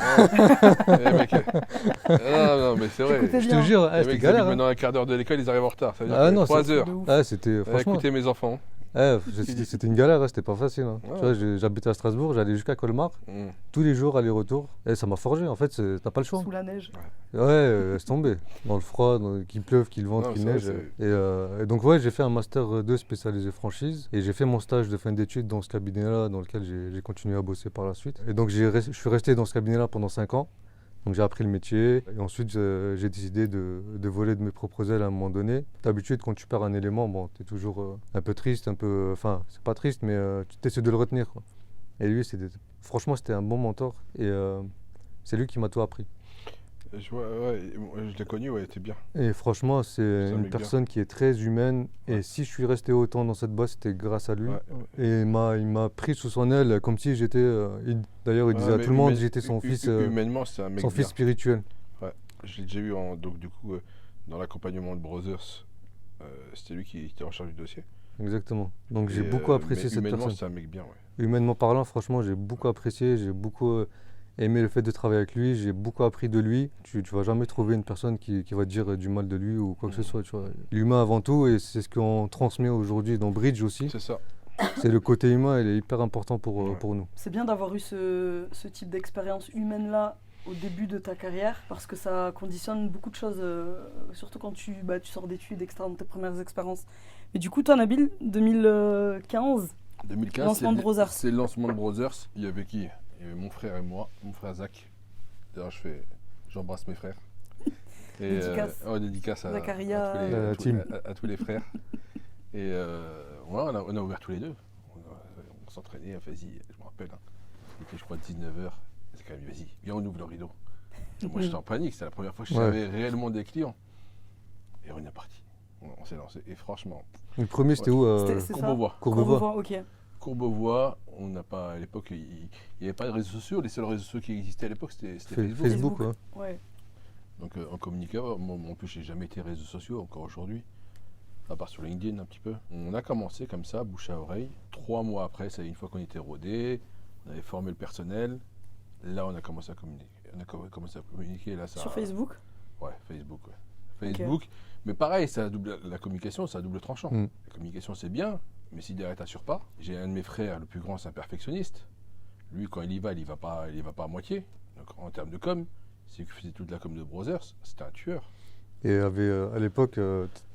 mais c'est vrai. Je te jure, Les c'était mecs, galère. Maintenant, un quart d'heure de l'école, ils arrivent en retard. Ça veut dire Ah que non, 3 heures. C'était franchement. Écoutez mes enfants. C'était une galère, c'était pas facile. Hein. Ouais. Tu vois, j'habitais à Strasbourg, j'allais jusqu'à Colmar, tous les jours aller-retour. Et ça m'a forgé, en fait, t'as pas le choix. Sous la neige. Ouais, laisse tomber. Dans le froid, qu'il pleuve, qu'il vente, Non, qu'il ça, neige. Et donc, ouais, j'ai fait un master 2 spécialisé franchise. Et j'ai fait mon stage de fin d'études dans ce cabinet-là, dans lequel j'ai continué à bosser par la suite. Et donc, je suis resté dans ce cabinet-là pendant 5 ans. Donc j'ai appris le métier et ensuite j'ai décidé de voler de mes propres ailes à un moment donné. D'habitude quand tu perds un élément, bon, tu es toujours un peu triste, enfin c'est pas triste mais tu essaies de le retenir. Quoi. Et lui, franchement c'était un bon mentor et c'est lui qui m'a tout appris. Je l'ai connu, ouais, c'était bien. Et franchement c'est une personne qui est très humaine et si je suis resté autant dans cette boîte c'était grâce à lui. Ouais. Et il m'a pris sous son aile comme si j'étais, d'ailleurs il disait à tout le monde que j'étais son fils, humainement, c'est un mec son fils spirituel. Ouais, je l'ai déjà eu donc du coup dans l'accompagnement de Brothers, c'était lui qui était en charge du dossier. Exactement. Donc j'ai beaucoup apprécié cette personne. C'est un mec bien, ouais. Humainement parlant, franchement, j'ai beaucoup apprécié, j'ai beaucoup aimé le fait de travailler avec lui, j'ai beaucoup appris de lui. Tu vas jamais trouver une personne qui va te dire du mal de lui ou quoi que ce soit. Tu vois. L'humain avant tout, et c'est ce qu'on transmet aujourd'hui dans Bridge aussi. C'est ça. C'est le côté humain, il est hyper important pour nous. C'est bien d'avoir eu ce type d'expérience humaine-là au début de ta carrière parce que ça conditionne beaucoup de choses, surtout quand tu sors d'études, etc., dans tes premières expériences. Mais du coup, toi, Nabil, 2015, lancement de Brothers. C'est le lancement de Brothers. Il y avait qui? Il y avait mon frère et moi, mon frère Zach. D'ailleurs, j'embrasse mes frères. Et, dédicace à tous les frères. Et on a ouvert tous les deux. On s'entraînait, vas-y, je me rappelle. Hein. Il était, je crois, 19h. C'est quand même, vas-y, viens, on ouvre le rideau. Et moi, j'étais en panique. C'était la première fois que j'avais réellement des clients. Et on est parti. On s'est lancé. Et franchement. Le premier, c'était où Courbevoie. Courbevoie, ok. Courbevoie, on n'a pas, à l'époque, il n'y avait pas de réseaux sociaux. Les seuls réseaux sociaux qui existaient à l'époque, c'était Facebook. Ouais. Donc on communiquait. Moi, en plus, j'ai jamais été réseaux sociaux, encore aujourd'hui. À part sur LinkedIn un petit peu. On a commencé comme ça, bouche à oreille. 3 mois après, ça, une fois qu'on était rodés, on avait formé le personnel. Là, on a commencé à communiquer. Là, ça, sur Facebook? Ouais, Facebook. Ouais. Facebook. Okay. Mais pareil, la communication, c'est à double tranchant. La communication, c'est bien, mais si derrière, t'assures pas. J'ai un de mes frères, le plus grand, c'est un perfectionniste. Lui, quand il y va pas à moitié. Donc, en termes de com, c'est qu'il faisait toute la com de Brothers. C'était un tueur. Et à l'époque,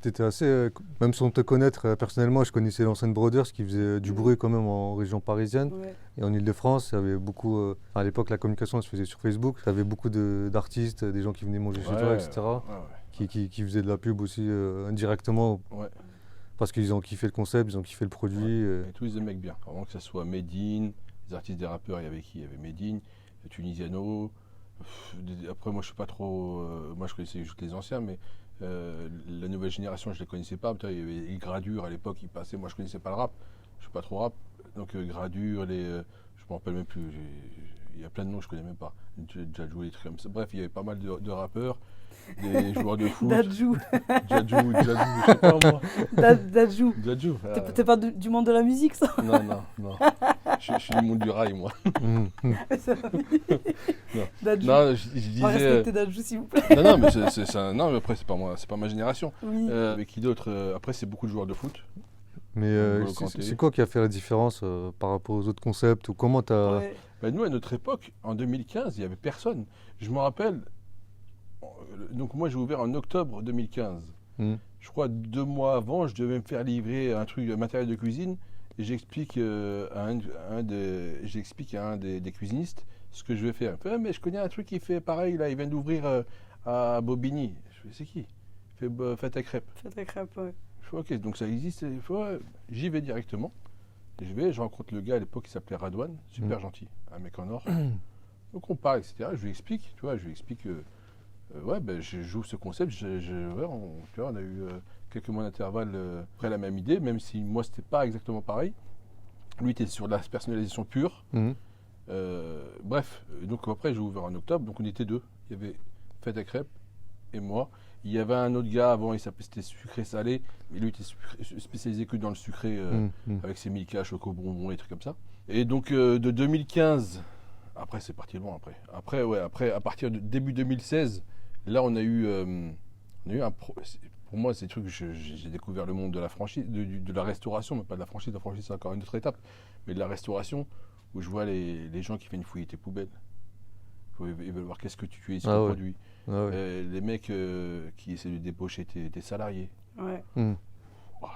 tu étais assez. Même sans te connaître personnellement, je connaissais l'ancienne Brothers qui faisait du bruit quand même en région parisienne. Ouais. Et en Ile-de-France, il y avait beaucoup. À l'époque, la communication se faisait sur Facebook. Il y avait beaucoup d'artistes, des gens qui venaient manger chez toi, etc. Qui faisaient de la pub aussi indirectement. Ouais. Parce qu'ils ont kiffé le concept, ils ont kiffé le produit. Ouais. Et tous les mecs bien. Avant que ce soit Medine, les artistes, des rappeurs, il y avait qui? Il y avait Medine, Tunisiano. Après, moi, je suis pas trop. Moi, je connaissais juste les anciens, mais la nouvelle génération, je les connaissais pas. Il y avait Gradure à l'époque, ils passaient. Moi, je connaissais pas le rap. Je suis pas trop rap. Donc, Gradure, je me rappelle même plus. Il y a plein de noms que je connais même pas. Jadju, des trucs comme ça. Bref, il y avait pas mal de rappeurs, des joueurs de foot. Dadju. Jadju, je sais pas moi. Dadju. Jadju. T'es pas du monde de la musique, ça? Non. Je suis du monde du rail, moi. Dadju. Non, je On va disais. respecter Dadju, s'il vous plaît. Non, mais non, mais après, c'est pas moi, c'est pas ma génération. Oui. Mais qui d'autre? Après, c'est beaucoup de joueurs de foot. Mais N'Golo Kanté. c'est quoi qui a fait la différence par rapport aux autres concepts ou comment t'as... Ouais. Ben, nous, à notre époque, en 2015, il n'y avait personne. Je me rappelle, donc moi j'ai ouvert en octobre 2015. Hmm. Je crois 2 mois avant, je devais me faire livrer un matériel de cuisine et j'explique à un des cuisinistes ce que je vais faire. Il fait, ah, mais je connais un truc qui fait pareil, là, il vient d'ouvrir à Bobigny. Je fais, c'est qui? Il fait Fête à crêpes. Fête à crêpes, ouais. Je fais, ok, donc ça existe. Il fait, ouais. J'y vais directement. Je rencontre le gars à l'époque qui s'appelait Radouane, super gentil, un mec en or. Donc on parle, etc. Je lui explique, ouais, ben, je joue ce concept. On a eu quelques mois d'intervalle après la même idée, même si moi c'était pas exactement pareil. Lui était sur la personnalisation pure. Bref, donc après j'ai ouvert en octobre, donc on était 2. Il y avait Fête à crêpes et moi. Il y avait un autre gars avant, c'était sucré salé, mais lui était spécialisé que dans le sucré avec ses Milka, choco bonbons et trucs comme ça. Et donc de 2015, après c'est parti loin après, à partir de début 2016, là on a eu pour moi c'est des trucs que j'ai découvert le monde de la franchise, de la restauration, mais pas de la franchise c'est encore une autre étape, mais de la restauration où je vois les gens qui viennent fouiller tes poubelles. Ils veulent voir qu'est-ce que tu es sur le produit. Ah ouais. Les mecs qui essaient de débaucher tes salariés. Ouais.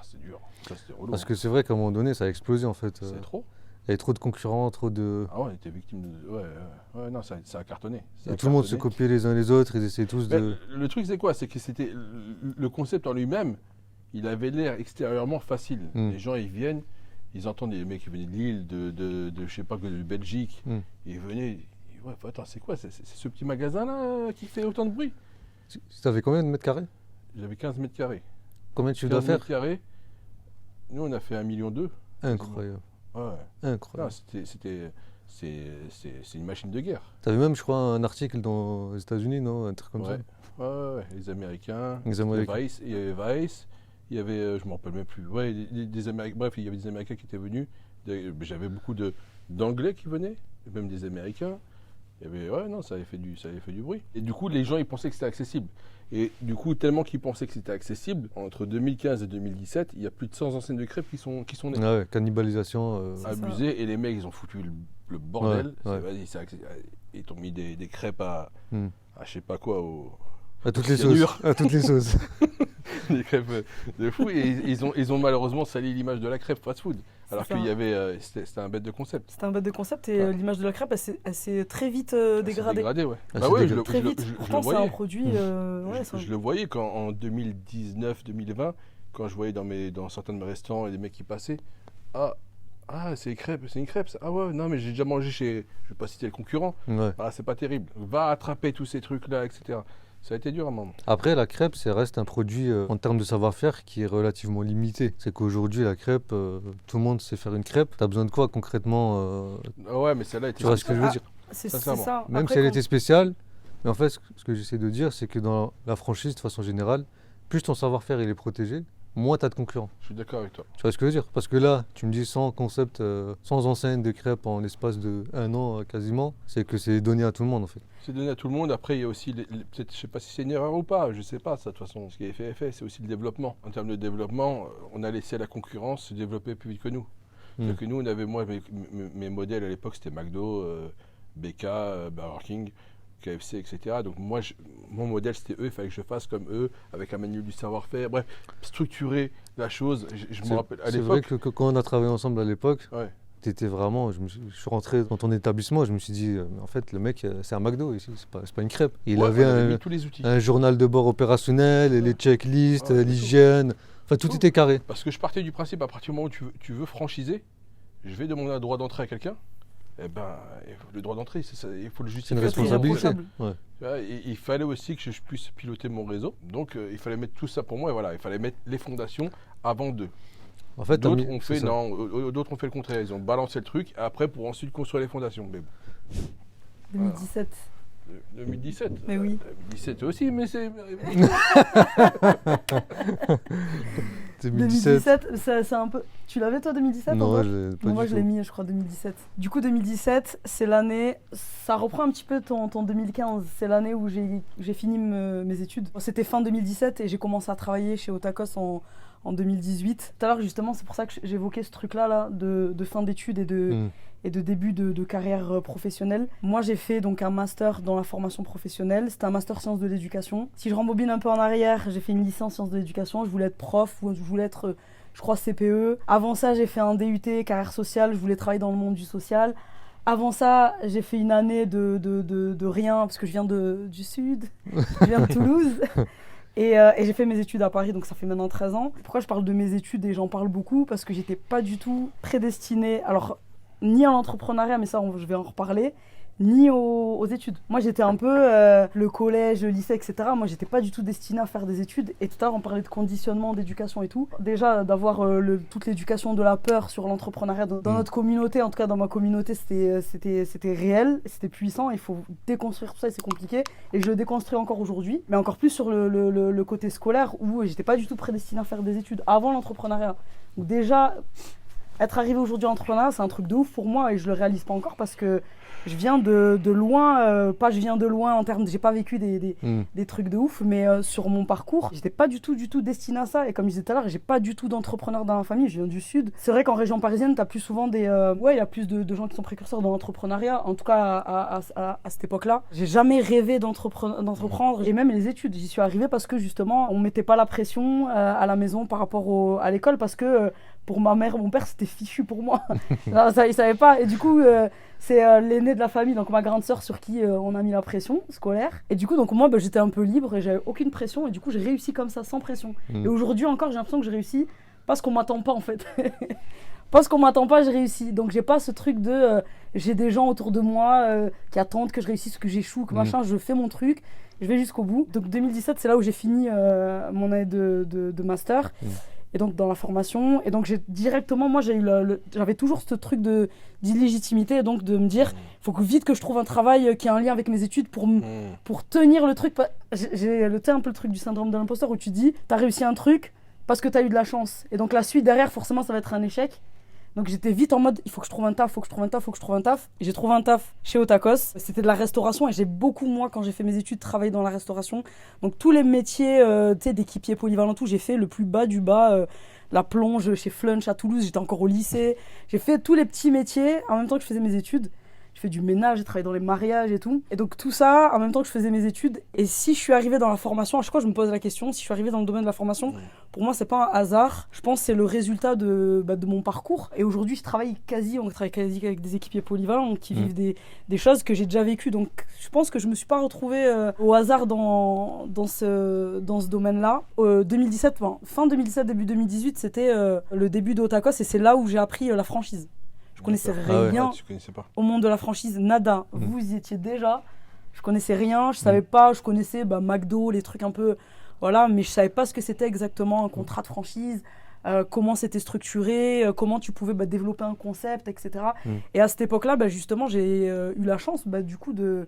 C'est dur. Ça, c'était relou. Parce que c'est vrai qu'à un moment donné, ça a explosé en fait. C'est trop. Il y avait trop de concurrents, trop de... Ah ouais, on était victime de... Ouais, non, ça a cartonné. Et tout le monde se copiait les uns les autres, ils essayaient tous de... Le truc, c'est quoi? C'est que c'était... Le concept en lui-même, il avait l'air extérieurement facile. Les gens, ils viennent, ils entendent des mecs qui venaient de Lille, de je sais pas, de Belgique. Ils venaient... Ouais, attends, c'est quoi? C'est ce petit magasin-là qui fait autant de bruit? Tu avais combien de mètres carrés? J'avais 15 mètres carrés. Combien de chiffre 15 d'affaires? mètres carrés. Nous, on a fait 1,2 million. Incroyable. Ouais. Incroyable. C'est une machine de guerre. T'avais même, je crois, un article dans les États-Unis, non? Un truc comme ça. Ouais. Les Américains. Les Américains. Il y avait Vice. Il y avait, je me rappelle même plus. Ouais, des Américains. Bref, il y avait des Américains qui étaient venus. J'avais beaucoup d'Anglais qui venaient, même des Américains. Il y avait, ça avait fait du bruit. Et du coup, les gens, ils pensaient que c'était accessible. Et du coup, tellement qu'ils pensaient que c'était accessible, entre 2015 et 2017, il y a plus de 100 enseignes de crêpes qui sont nées. Ah ouais, cannibalisation. Abusé. Et les mecs, ils ont foutu le bordel. Ouais. Vas-y, ils t'ont mis des crêpes à je sais pas quoi, à toutes les sauces. À toutes les sauces. Des crêpes de fou. Et ils ont malheureusement sali l'image de la crêpe fast-food. Alors qu'il y avait, c'était un bête de concept. C'était un bête de concept et l'image de la crêpe, elle s'est très vite dégradée. Ouais. Très vite. Pourtant, c'est un produit. Je le voyais quand en 2019-2020, quand je voyais dans certains de mes restaurants et des mecs qui passaient. C'est une crêpe. Ça. Ah ouais, non, mais j'ai déjà mangé chez. Je vais pas citer le concurrent. Ouais. C'est pas terrible. Va attraper tous ces trucs-là, etc. Ça a été dur à un moment. Après, la crêpe, ça reste un produit en termes de savoir-faire qui est relativement limité. C'est qu'aujourd'hui, la crêpe, tout le monde sait faire une crêpe. T'as besoin de quoi concrètement Ouais, mais celle-là était. Tu vois ce que je veux dire? C'est ça. Même si elle était spéciale, mais en fait, ce que j'essaie de dire, c'est que dans la franchise, de façon générale, plus ton savoir-faire il est protégé, moins tu as de concurrents. Je suis d'accord avec toi. Tu vois ce que je veux dire? Parce que là, tu me dis 100 concepts, 100 enseignes de crêpes en l'espace de 1 an quasiment, c'est que c'est donné à tout le monde en fait. C'est donné à tout le monde. Après, il y a aussi, peut-être, je sais pas si c'est une erreur ou pas, je sais pas ça de toute façon. Ce qui est fait, c'est aussi le développement. En termes de développement, on a laissé la concurrence se développer plus vite que nous. C'est que nous, on avait, moi, mes modèles à l'époque, c'était McDo, BK, Burger King, KFC, etc. Donc moi, mon modèle, c'était eux, il fallait que je fasse comme eux, avec un manuel du savoir-faire, bref, structurer la chose. Je me rappelle, à l'époque... C'est vrai que quand on a travaillé ensemble à l'époque, t'étais vraiment, je suis rentré dans ton établissement, je me suis dit, mais en fait, le mec, c'est un McDo ici, c'est pas une crêpe. Il avait tous les outils. Un journal de bord opérationnel, les checklists, l'hygiène, enfin tout était carré. Parce que je partais du principe, à partir du moment où tu veux franchiser, je vais demander un droit d'entrée à quelqu'un, eh ben, le droit d'entrée, il faut le justifier. C'est une responsabilité. Il fallait aussi que je puisse piloter mon réseau. Donc, il fallait mettre tout ça pour moi. Et voilà, il fallait mettre les fondations avant d'eux. En fait, D'autres t'as mis- ont c'est fait ça. non, d'autres ont fait le contraire. Ils ont balancé le truc après pour ensuite construire les fondations. Mais bon, 2017. 2017. Mais oui. 2017 aussi, mais c'est. 2017. 2017, c'est un peu. Tu l'avais toi 2017 Non, Antoine j'ai pas Moi du je l'ai tout. mis, je crois, 2017. Du coup, 2017, c'est l'année. Ça reprend un petit peu ton 2015. C'est l'année où j'ai fini mes études. C'était fin 2017 et j'ai commencé à travailler chez Otakos en 2018. Tout à l'heure, justement, c'est pour ça que j'évoquais ce truc-là là, de fin d'études et de début de carrière professionnelle. Moi, j'ai fait donc un master dans la formation professionnelle. C'était un master sciences de l'éducation. Si je rembobine un peu en arrière, j'ai fait une licence sciences de l'éducation. Je voulais être prof ou je voulais être, je crois, CPE. Avant ça, j'ai fait un DUT carrière sociale. Je voulais travailler dans le monde du social. Avant ça, j'ai fait une année de rien parce que je viens du sud. Je viens de Toulouse. Et j'ai fait mes études à Paris, donc ça fait maintenant 13 ans. Pourquoi je parle de mes études et j'en parle beaucoup? Parce que j'étais pas du tout prédestinée. Alors, ni à l'entrepreneuriat, mais ça je vais en reparler, ni aux études. Moi j'étais un peu le collège, le lycée, etc. Moi j'étais pas du tout destinée à faire des études. Et tout à l'heure on parlait de conditionnement, d'éducation et tout. Déjà d'avoir toute l'éducation de la peur sur l'entrepreneuriat dans notre communauté, en tout cas dans ma communauté, c'était réel, c'était puissant. Il faut déconstruire tout ça et c'est compliqué. Et je le déconstruis encore aujourd'hui, mais encore plus sur le côté scolaire où j'étais pas du tout prédestinée à faire des études avant l'entrepreneuriat. Donc déjà, être arrivé aujourd'hui en entrepreneuriat, c'est un truc de ouf pour moi et je le réalise pas encore parce que je viens de loin, pas je viens de loin en termes, j'ai pas vécu des trucs de ouf, mais sur mon parcours, j'étais pas du tout destinée à ça. Et comme je disais tout à l'heure, j'ai pas du tout d'entrepreneurs dans la famille, je viens du sud. C'est vrai qu'en région parisienne, t'as plus souvent il y a plus de gens qui sont précurseurs dans l'entrepreneuriat, en tout cas à cette époque-là. J'ai jamais rêvé d'entreprendre, et même les études, j'y suis arrivée parce que justement, on mettait pas la pression à la maison par rapport à l'école parce que pour ma mère, mon père, c'était fichu pour moi. Non, ça, ils savaient pas. Et du coup, c'est l'aîné de la famille, donc ma grande sœur, sur qui on a mis la pression scolaire. Et du coup, donc moi, j'étais un peu libre et j'avais aucune pression. Et du coup, j'ai réussi comme ça, sans pression. Et aujourd'hui encore, j'ai l'impression que j'ai réussi parce qu'on m'attend pas, en fait. Parce qu'on m'attend pas, j'ai réussi. Donc, j'ai pas ce truc de j'ai des gens autour de moi qui attendent que je réussisse, que j'échoue, que machin. Je fais mon truc, je vais jusqu'au bout. Donc, 2017, c'est là où j'ai fini mon année de master. Et donc dans la formation, et donc j'ai directement, moi j'avais toujours ce truc d'illégitimité, et donc de me dire, il faut que vite que je trouve un travail qui a un lien avec mes études pour tenir le truc. J'ai un peu le truc du syndrome de l'imposteur où tu dis, t'as réussi un truc parce que t'as eu de la chance. Et donc la suite derrière, forcément ça va être un échec. Donc j'étais vite en mode, il faut que je trouve un taf, Et j'ai trouvé un taf chez Otakos. C'était de la restauration et j'ai beaucoup, moi, quand j'ai fait mes études, travaillé dans la restauration. Donc tous les métiers d'équipier polyvalent, tout, j'ai fait le plus bas du bas. La plonge chez Flunch à Toulouse, j'étais encore au lycée. J'ai fait tous les petits métiers en même temps que je faisais mes études. J'ai fait du ménage, j'ai travaillé dans les mariages et tout. Et donc tout ça, en même temps que je faisais mes études. Et si je suis arrivée dans la formation, à chaque fois je me pose la question, si je suis arrivée dans le domaine de la formation, pour moi c'est pas un hasard. Je pense que c'est le résultat de mon parcours. Et aujourd'hui on travaille quasi avec des équipiers polyvalents qui vivent des choses que j'ai déjà vécues. Donc je pense que je me suis pas retrouvée au hasard dans ce domaine-là. 2017, fin 2017, début 2018, c'était le début d'Otakos et c'est là où j'ai appris la franchise. Je connaissais rien tu connaissais pas. au monde de la franchise, nada. Vous y étiez déjà. Je connaissais rien, je savais pas, je connaissais McDo, les trucs un peu, voilà, mais je savais pas ce que c'était exactement un contrat de franchise, comment c'était structuré, comment tu pouvais développer un concept, etc. Et à cette époque-là, justement, j'ai eu la chance, du coup, de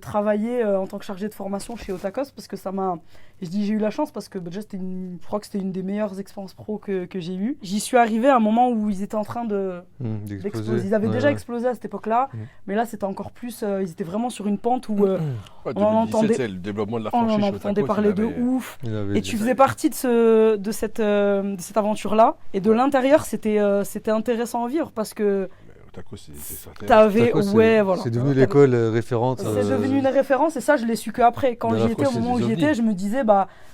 travailler en tant que chargé de formation chez Otakos parce que ça m'a... Je dis j'ai eu la chance parce que déjà je crois que c'était une des meilleures expériences pro que j'ai eues. J'y suis arrivée à un moment où ils étaient en train d'exploser. Ils avaient déjà explosé à cette époque-là, mais là c'était encore plus... ils étaient vraiment sur une pente où on entendait... C'est le développement de la franchise. On en entendait parler de ouf. Et tu faisais partie de cette aventure-là. Et de l'intérieur, c'était intéressant à vivre parce que Otakos, c'est ça. C'est devenu l'école référente. C'est devenu une référence et ça, je l'ai su qu'après. Quand j'y étais, au moment où j'y étais, je me disais,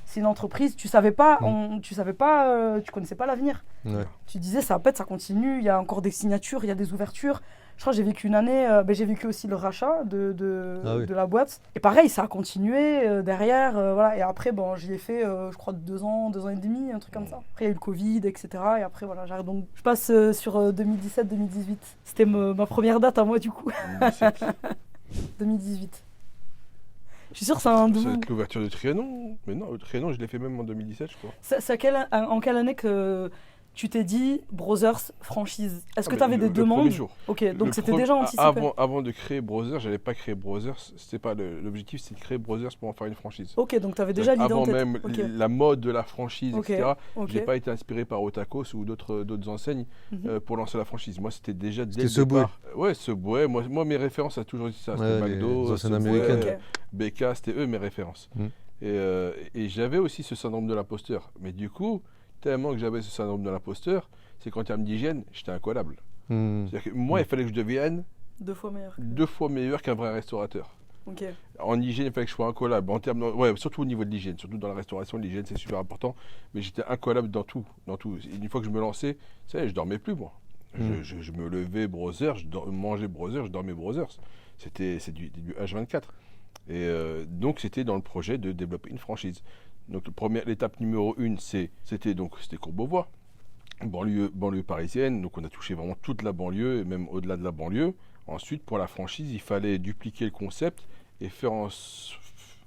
c'est une entreprise, tu savais pas, tu connaissais pas l'avenir. Ouais. Tu disais, ça pète, ça continue, il y a encore des signatures, il y a des ouvertures. Je crois que j'ai vécu une année, j'ai vécu aussi le rachat de la boîte. Et pareil, ça a continué derrière, voilà. Et après, j'y ai fait, je crois, 2 ans et demi, un truc comme ça. Après, il y a eu le Covid, etc. Et après, voilà, j'arrête. Donc, je passe sur 2017-2018. C'était ma première date à moi, du coup. 2018. Je suis sûr que c'est un double. C'est l'ouverture de Trianon. Mais non, Trianon, je l'ai fait même en 2017, je crois. C'est en quelle année que tu t'es dit Brothers franchise. Est-ce que mais tu avais des le demandes? premier jour. Ok, donc Le c'était premier- déjà anticipé. Avant de créer Brothers, j'allais pas créer Brothers. C'était pas l'objectif, c'est de créer Brothers pour en faire une franchise. Ok, donc tu avais déjà l'idée en Avant tête. même Ok, la mode de la franchise, Ok, etc. ok. J'ai pas été inspiré par Otakos ou d'autres enseignes Mhm. pour lancer la franchise. Moi, c'était déjà dès C'était le Subway. départ. Ouais, Subway. Moi, mes références, ça a toujours été ça. C'était Ouais, les McDo, enseignes Subway, américaines. Ok. BK, c'était eux mes références. Mhm. Et j'avais aussi ce syndrome de l'imposteur. Mais du coup, tellement que j'avais ce syndrome de l'imposteur, c'est qu'en termes d'hygiène, j'étais incollable. C'est-à-dire que moi, il fallait que je devienne 2 fois meilleur. 2 fois meilleur qu'un vrai restaurateur. Ok. En hygiène, il fallait que je sois incollable. En termes, ouais, surtout au niveau de l'hygiène, surtout dans la restauration, l'hygiène c'est super important. Mais j'étais incollable dans tout. Et une fois que je me lançais, ça y est, je dormais plus moi. Je me levais Brothers, mangeais Brothers, je dormais Brothers. C'est du H24. Et donc c'était dans le projet de développer une franchise. Donc l'étape numéro 1, c'était Courbevoie, banlieue parisienne. Donc on a touché vraiment toute la banlieue et même au-delà de la banlieue. Ensuite, pour la franchise, il fallait dupliquer le concept et faire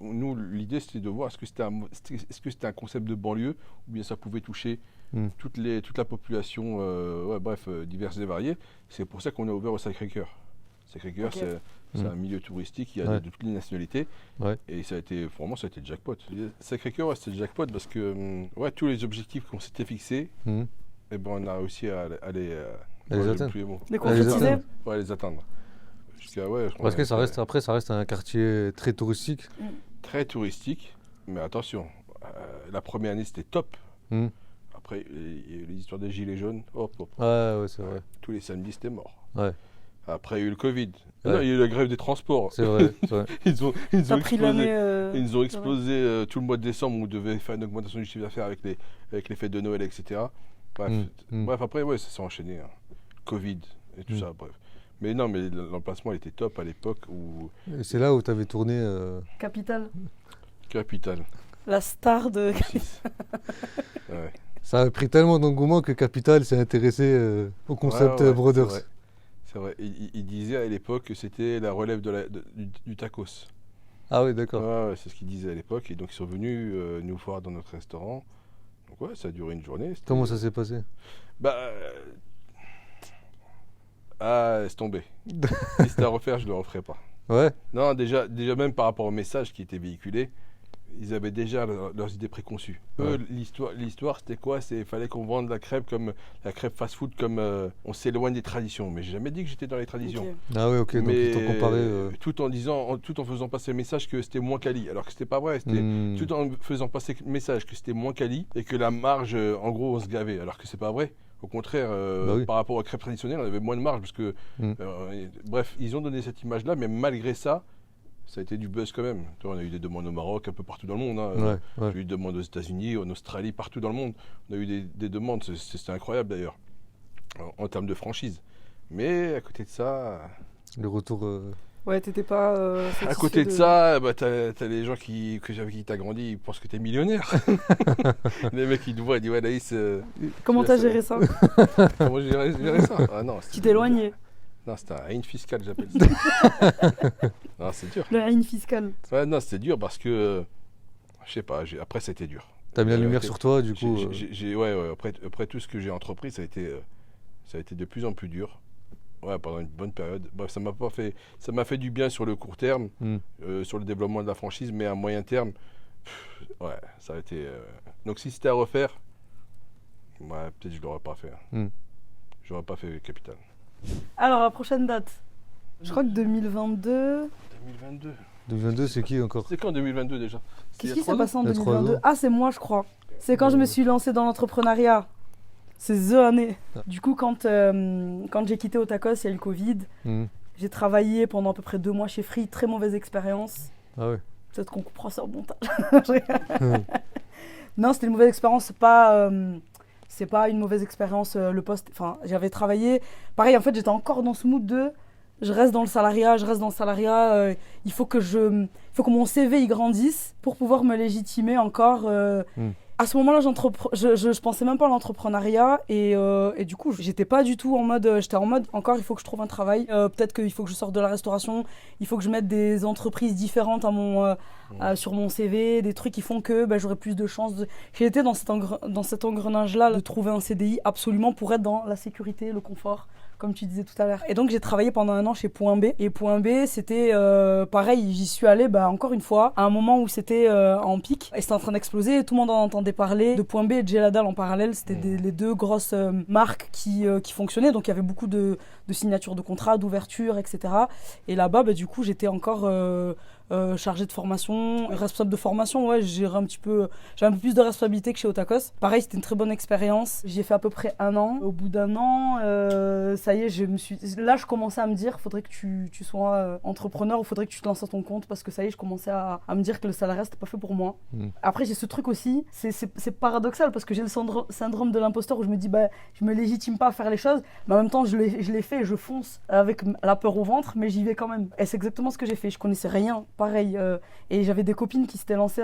nous, l'idée, c'était de voir est-ce que c'était un concept de banlieue ou bien ça pouvait toucher toute la population, diverses et variées. C'est pour ça qu'on a ouvert au Sacré-Cœur. Sacré-Cœur, Ok. c'est un milieu touristique, il y a Ouais. de toutes les nationalités. Ouais. Et ça a été le jackpot. Sacré-Cœur, c'était le jackpot parce que tous les objectifs qu'on s'était fixés, eh ben, on a réussi à les atteindre. plus les mots. Les Ah, les concrétiser? atteindre. Ouais, les atteindre. Je Parce que crois ça reste un quartier très touristique. très touristique, mais attention, la première année c'était top. Hmm. Après, il y a eu les histoires des gilets jaunes, hop. Ouais, c'est vrai. Tous les samedis c'était mort. Ouais. Après, il y a eu le Covid. Ouais. Non, il y a eu la grève des transports. C'est vrai. c'est vrai. Ils ont T'as pris explosé. l'année. Ils ont explosé tout le mois de décembre où on devait faire une augmentation du chiffre d'affaires avec les fêtes de Noël, etc. Bref, après, ouais, ça s'est enchaîné. Hein. Covid et tout ça, bref. Mais non, mais l'emplacement il était top à l'époque où Et c'est là où tu avais tourné. Capitale. Capital. La star de. Ouais. Ça a pris tellement d'engouement que Capital s'est intéressé au concept Ouais, Brothers. C'est vrai. Il disait à l'époque que c'était la relève du tacos. Ah oui, d'accord. Ouais, c'est ce qu'il disait à l'époque. Et donc ils sont venus nous voir dans notre restaurant. Donc ouais, ça a duré une journée. Comment ça s'est passé? Laisse tomber. Si c'était à refaire, je ne le referais pas. Ouais. Non, déjà même par rapport au message qui était véhiculé, ils avaient déjà leurs idées préconçues. Eux, l'histoire, c'était quoi? Il fallait qu'on vende la crêpe comme la crêpe fast-food, comme on s'éloigne des traditions. Mais j'ai jamais dit que j'étais dans les traditions. Ok. Ah oui, ok. Donc Mais ils t'ont comparé. tout en faisant passer le message que c'était moins quali, alors que c'était pas vrai. Tout en faisant passer le message que c'était moins quali et que la marge, en gros, on se gavait, alors que c'est pas vrai. Au contraire, oui. par rapport aux crêpes traditionnelles, on avait moins de marge parce que, bref, ils ont donné cette image-là, mais malgré ça, ça a été du buzz quand même. Tu vois, on a eu des demandes au Maroc, un peu partout dans le monde. Hein. Ouais. J'ai eu des demandes aux États-Unis, en Australie, partout dans le monde. On a eu des demandes, c'était incroyable d'ailleurs, en termes de franchise. Mais à côté de ça, Le retour. Ouais, t'étais pas. à satisfait côté de ça, t'as les gens avec qui t'as grandi, ils pensent que t'es millionnaire. Les mecs, ils te voient, ils disent ouais, Naïs, Comment t'as géré ça? comment j'ai géré ça? Ah, non, Tu t'es éloigné. Non, c'était un haine fiscal, j'appelle ça. Non, c'est dur. Le haine fiscal. Ouais, non, c'était dur parce que, je sais pas, après, ça a été dur. T'as mis la lumière sur toi, du coup. Après tout ce que j'ai entrepris, ça a été de plus en plus dur. Ouais, pendant une bonne période. Bref, ça m'a fait du bien sur le court terme, sur le développement de la franchise, mais à moyen terme, ça a été. Donc si c'était à refaire, peut-être je l'aurais pas fait. J'aurais pas fait Capital. Alors, la prochaine date. Je crois que 2022. 2022. 2022, c'est qui encore? C'est quand 2022 déjà? Qu'est-ce qui s'est passé en Il y a 3 2022? ans. Ah, c'est moi, je crois. C'est quand je me suis lancée dans l'entrepreneuriat. C'est the année. Ah. Du coup, quand j'ai quitté Otakos, il y a eu le Covid. J'ai travaillé pendant à peu près 2 mois chez Free. Très mauvaise expérience. Ah ouais. Peut-être qu'on comprend ça au montage. Non, c'était une mauvaise expérience. C'est pas une mauvaise expérience. Le poste. Enfin, j'avais travaillé. Pareil, en fait, j'étais encore dans ce mood de. Je reste dans le salariat. Il faut que mon CV il grandisse pour pouvoir me légitimer encore. À ce moment-là, je pensais même pas à l'entrepreneuriat et du coup, j'étais pas du tout en mode, j'étais en mode encore il faut que je trouve un travail, peut-être qu'il faut que je sorte de la restauration, il faut que je mette des entreprises différentes sur mon CV, des trucs qui font que j'aurai plus de chances. J'ai été dans cet engrenage-là de trouver un CDI absolument pour être dans la sécurité, le confort, comme tu disais tout à l'heure. Et donc j'ai travaillé pendant 1 an chez Point B. Et Point B, c'était pareil, j'y suis allée encore une fois, à un moment où c'était en pic. Et c'était en train d'exploser, et tout le monde en entendait parler. De Point B et de Geladal en parallèle, c'était les deux grosses marques qui fonctionnaient. Donc il y avait beaucoup de signatures de contrats, d'ouvertures, etc. Et là-bas, du coup, j'étais encore chargé de formation, responsable de formation, ouais, j'avais un peu plus de responsabilité que chez Otakos. Pareil, c'était une très bonne expérience. J'y ai fait à peu près 1 an. Au bout d'1 an, ça y est, je commençais à me dire, faudrait que tu sois entrepreneur ou faudrait que tu te lances à ton compte parce que ça y est, je commençais à me dire que le salariat, c'était pas fait pour moi. Après, j'ai ce truc aussi, c'est paradoxal parce que j'ai le syndrome de l'imposteur où je me dis, je me légitime pas à faire les choses, mais en même temps, je l'ai fait et je fonce avec la peur au ventre, mais j'y vais quand même. Et c'est exactement ce que j'ai fait. Je connaissais rien. Pareil, et j'avais des copines qui s'étaient lancées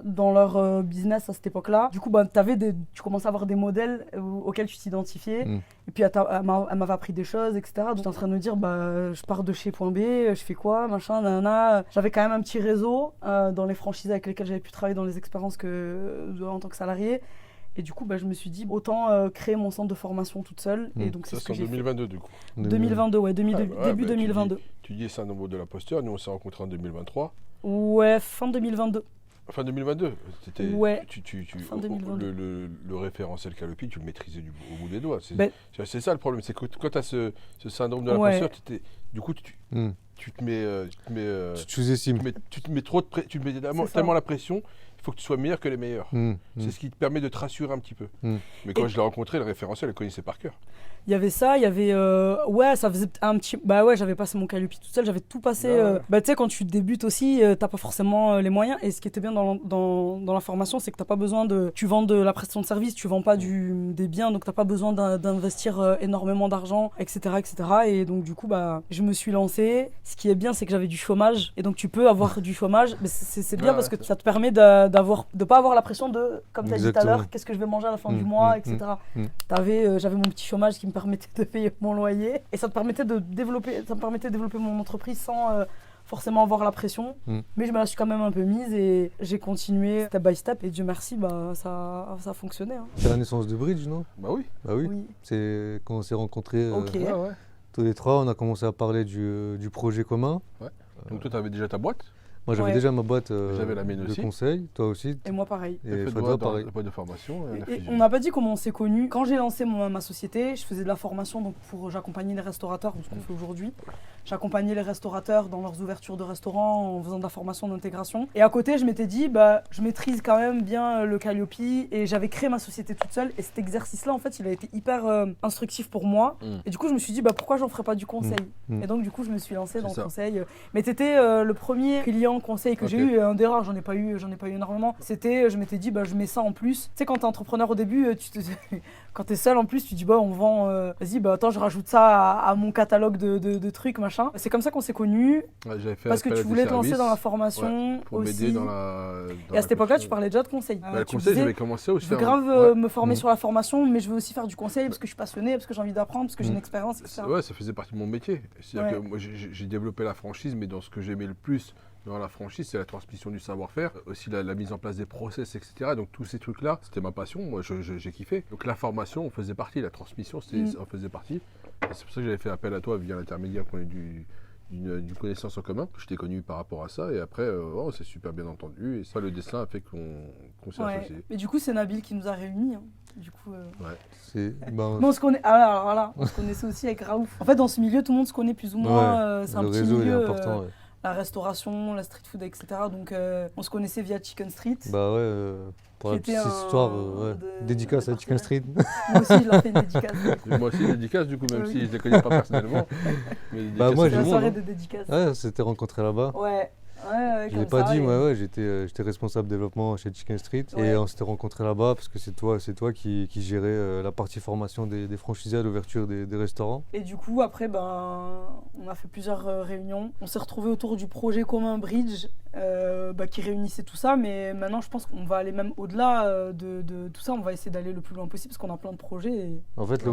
dans leur business à cette époque-là. Du coup, tu commençais à avoir des modèles auxquels tu t'identifiais. Et puis, elle m'avait appris des choses, etc. Donc, j'étais en train de me dire, je pars de chez Point B, je fais quoi, machin, nanana. J'avais quand même un petit réseau dans les franchises avec lesquelles j'avais pu travailler dans les expériences en tant que salarié. Et du coup, je me suis dit, autant créer mon centre de formation toute seule. Et donc, c'est ce que j'ai fait. 2022, du coup. 2022, ouais, début 2022. Tu dis c'est un nombre de l'imposteur, nous on s'est rencontrés en 2023. Ouais, fin 2022. Fin 2022, ouais. Fin 2022. Le référentiel Calliope, tu le maîtrisais au bout des doigts. C'est ça le problème, c'est que quand tu as ce syndrome de l'imposteur, du coup tu te mets... tu te sous-estimes. Tu te mets tellement la pression. Il faut que tu sois meilleur que les meilleurs. C'est ce qui te permet de te rassurer un petit peu. Mais quand je l'ai rencontré, le référentiel, elle connaissait par cœur. Il y avait ça, il y avait... ça faisait un petit... j'avais passé mon Calliope toute seule, j'avais tout passé... tu sais, quand tu débutes aussi, t'as pas forcément les moyens. Et ce qui était bien dans la formation, c'est que t'as pas besoin de... Tu vends de la prestation de service, tu vends pas des biens, donc t'as pas besoin d'investir énormément d'argent, etc., etc. Et donc, du coup, je me suis lancée. Ce qui est bien, c'est que j'avais du chômage. Et donc, tu peux avoir du chômage. Mais c'est bien parce que ça te permet de pas avoir la pression de, comme tu as dit tout à l'heure, qu'est-ce que je vais manger à la fin du mois, etc. J'avais mon petit chômage qui me permettait de payer mon loyer et ça me permettait de développer mon entreprise sans forcément avoir la pression. Mais je me la suis quand même un peu mise et j'ai continué step by step et Dieu merci, ça a fonctionné. C'est la naissance de Bridge, non? Bah oui. C'est quand on s'est rencontrés ouais. tous les trois, on a commencé à parler du projet commun. Ouais. Donc toi, tu avais déjà ta boîte? Moi, j'avais déjà ma boîte j'avais la mienne de aussi. conseil, toi aussi. Et moi, pareil. Et Fadwa, pareil. La boîte de formation. Et on n'a pas dit comment on s'est connus. Quand j'ai lancé ma société, je faisais de la formation donc j'accompagnais les restaurateurs, ce qu'on fait aujourd'hui. J'accompagnais les restaurateurs dans leurs ouvertures de restaurants en faisant de la formation d'intégration. Et à côté, je m'étais dit, je maîtrise quand même bien le Calliope et j'avais créé ma société toute seule. Et cet exercice-là, en fait, il a été hyper instructif pour moi. Et du coup, je me suis dit, pourquoi j'en ferais pas du conseil? Et donc, du coup, je me suis lancée dans le conseil. Mais t'étais le premier client conseil que j'ai eu, un des rares, j'en ai pas eu énormément. C'était, je m'étais dit, je mets ça en plus. Tu sais, quand t'es entrepreneur au début, quand t'es seul en plus, tu dis, on vend, vas-y, attends, je rajoute ça à mon catalogue de trucs, machin. C'est comme ça qu'on s'est connus. Parce que tu voulais te lancer dans la formation pour aussi. m'aider dans la et à cette époque-là, tu parlais déjà de conseil. Le conseil, j'avais commencé aussi. Je veux grave me former sur la formation, mais je veux aussi faire du conseil parce que je suis passionné, parce que j'ai envie d'apprendre, parce que j'ai une expérience, etc. Ouais, ça faisait partie de mon métier. C'est-à-dire que moi, j'ai développé la franchise, mais dans ce que j'aimais le plus dans la franchise, c'est la transmission du savoir-faire, aussi la mise en place des process, etc. Donc tous ces trucs-là, c'était ma passion, moi j'ai kiffé. Donc la formation, on faisait partie, la transmission, on faisait partie. Et c'est pour ça que j'avais fait appel à toi via l'intermédiaire qu'on ait d'une connaissance en commun. Je t'ai connu par rapport à ça et après, on s'est super bien entendu. Et ça, le destin a fait qu'on s'est associés. Mais du coup, c'est Nabil qui nous a réunis. Du coup, Mais on se connaît. Alors voilà, on se connaissait aussi avec Raouf. En fait, dans ce milieu, tout le monde se connaît plus ou moins. C'est un petit milieu. Le réseau est important. La restauration, la street food, etc. Donc on se connaissait via Chicken Street. Pour la petite histoire, dédicace à Chicken Street. Moi aussi, je leur fais une dédicace. Moi aussi, dédicace du coup, même si je ne les connais pas personnellement. Moi, c'est la soirée de dédicace. Ouais, on s'était rencontrés là-bas. Ouais. Ouais, Je l'ai pas dit, moi, ouais, j'étais responsable développement chez Chicken Street et on s'était rencontrés là-bas parce que c'est toi qui gérais la partie formation des franchisés à l'ouverture des restaurants. Et du coup, après, on a fait plusieurs réunions. On s'est retrouvés autour du projet commun Bridge qui réunissait tout ça. Mais maintenant, je pense qu'on va aller même au-delà de tout ça. On va essayer d'aller le plus loin possible parce qu'on a plein de projets. Et En fait,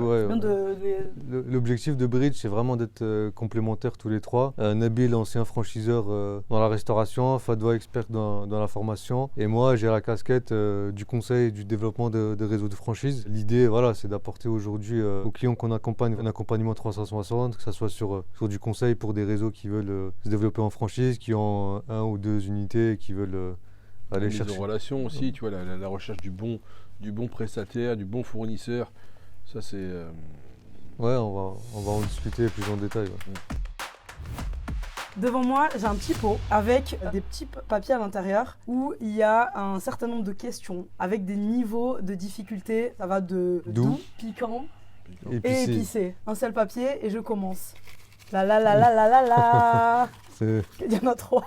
l'objectif de Bridge, c'est vraiment d'être complémentaires tous les trois. Nabil, ancien franchiseur dans la restauration, Fadwa, expert dans la formation. Et moi, j'ai la casquette du conseil et du développement de réseaux de franchise. L'idée, voilà, c'est d'apporter aujourd'hui aux clients qu'on accompagne un accompagnement 360, que ce soit sur du conseil pour des réseaux qui veulent se développer en franchise, qui ont 1 ou 2 unités et qui veulent aller chercher. Les relations aussi, tu vois, la recherche du bon prestataire, du bon fournisseur. Ça, c'est... Ouais, on va en discuter plus en détail. Ouais. Devant moi, j'ai un petit pot avec des petits papiers à l'intérieur où il y a un certain nombre de questions avec des niveaux de difficulté. Ça va de doux, piquant et épicé. Un seul papier et je commence. La. Il y en a 3.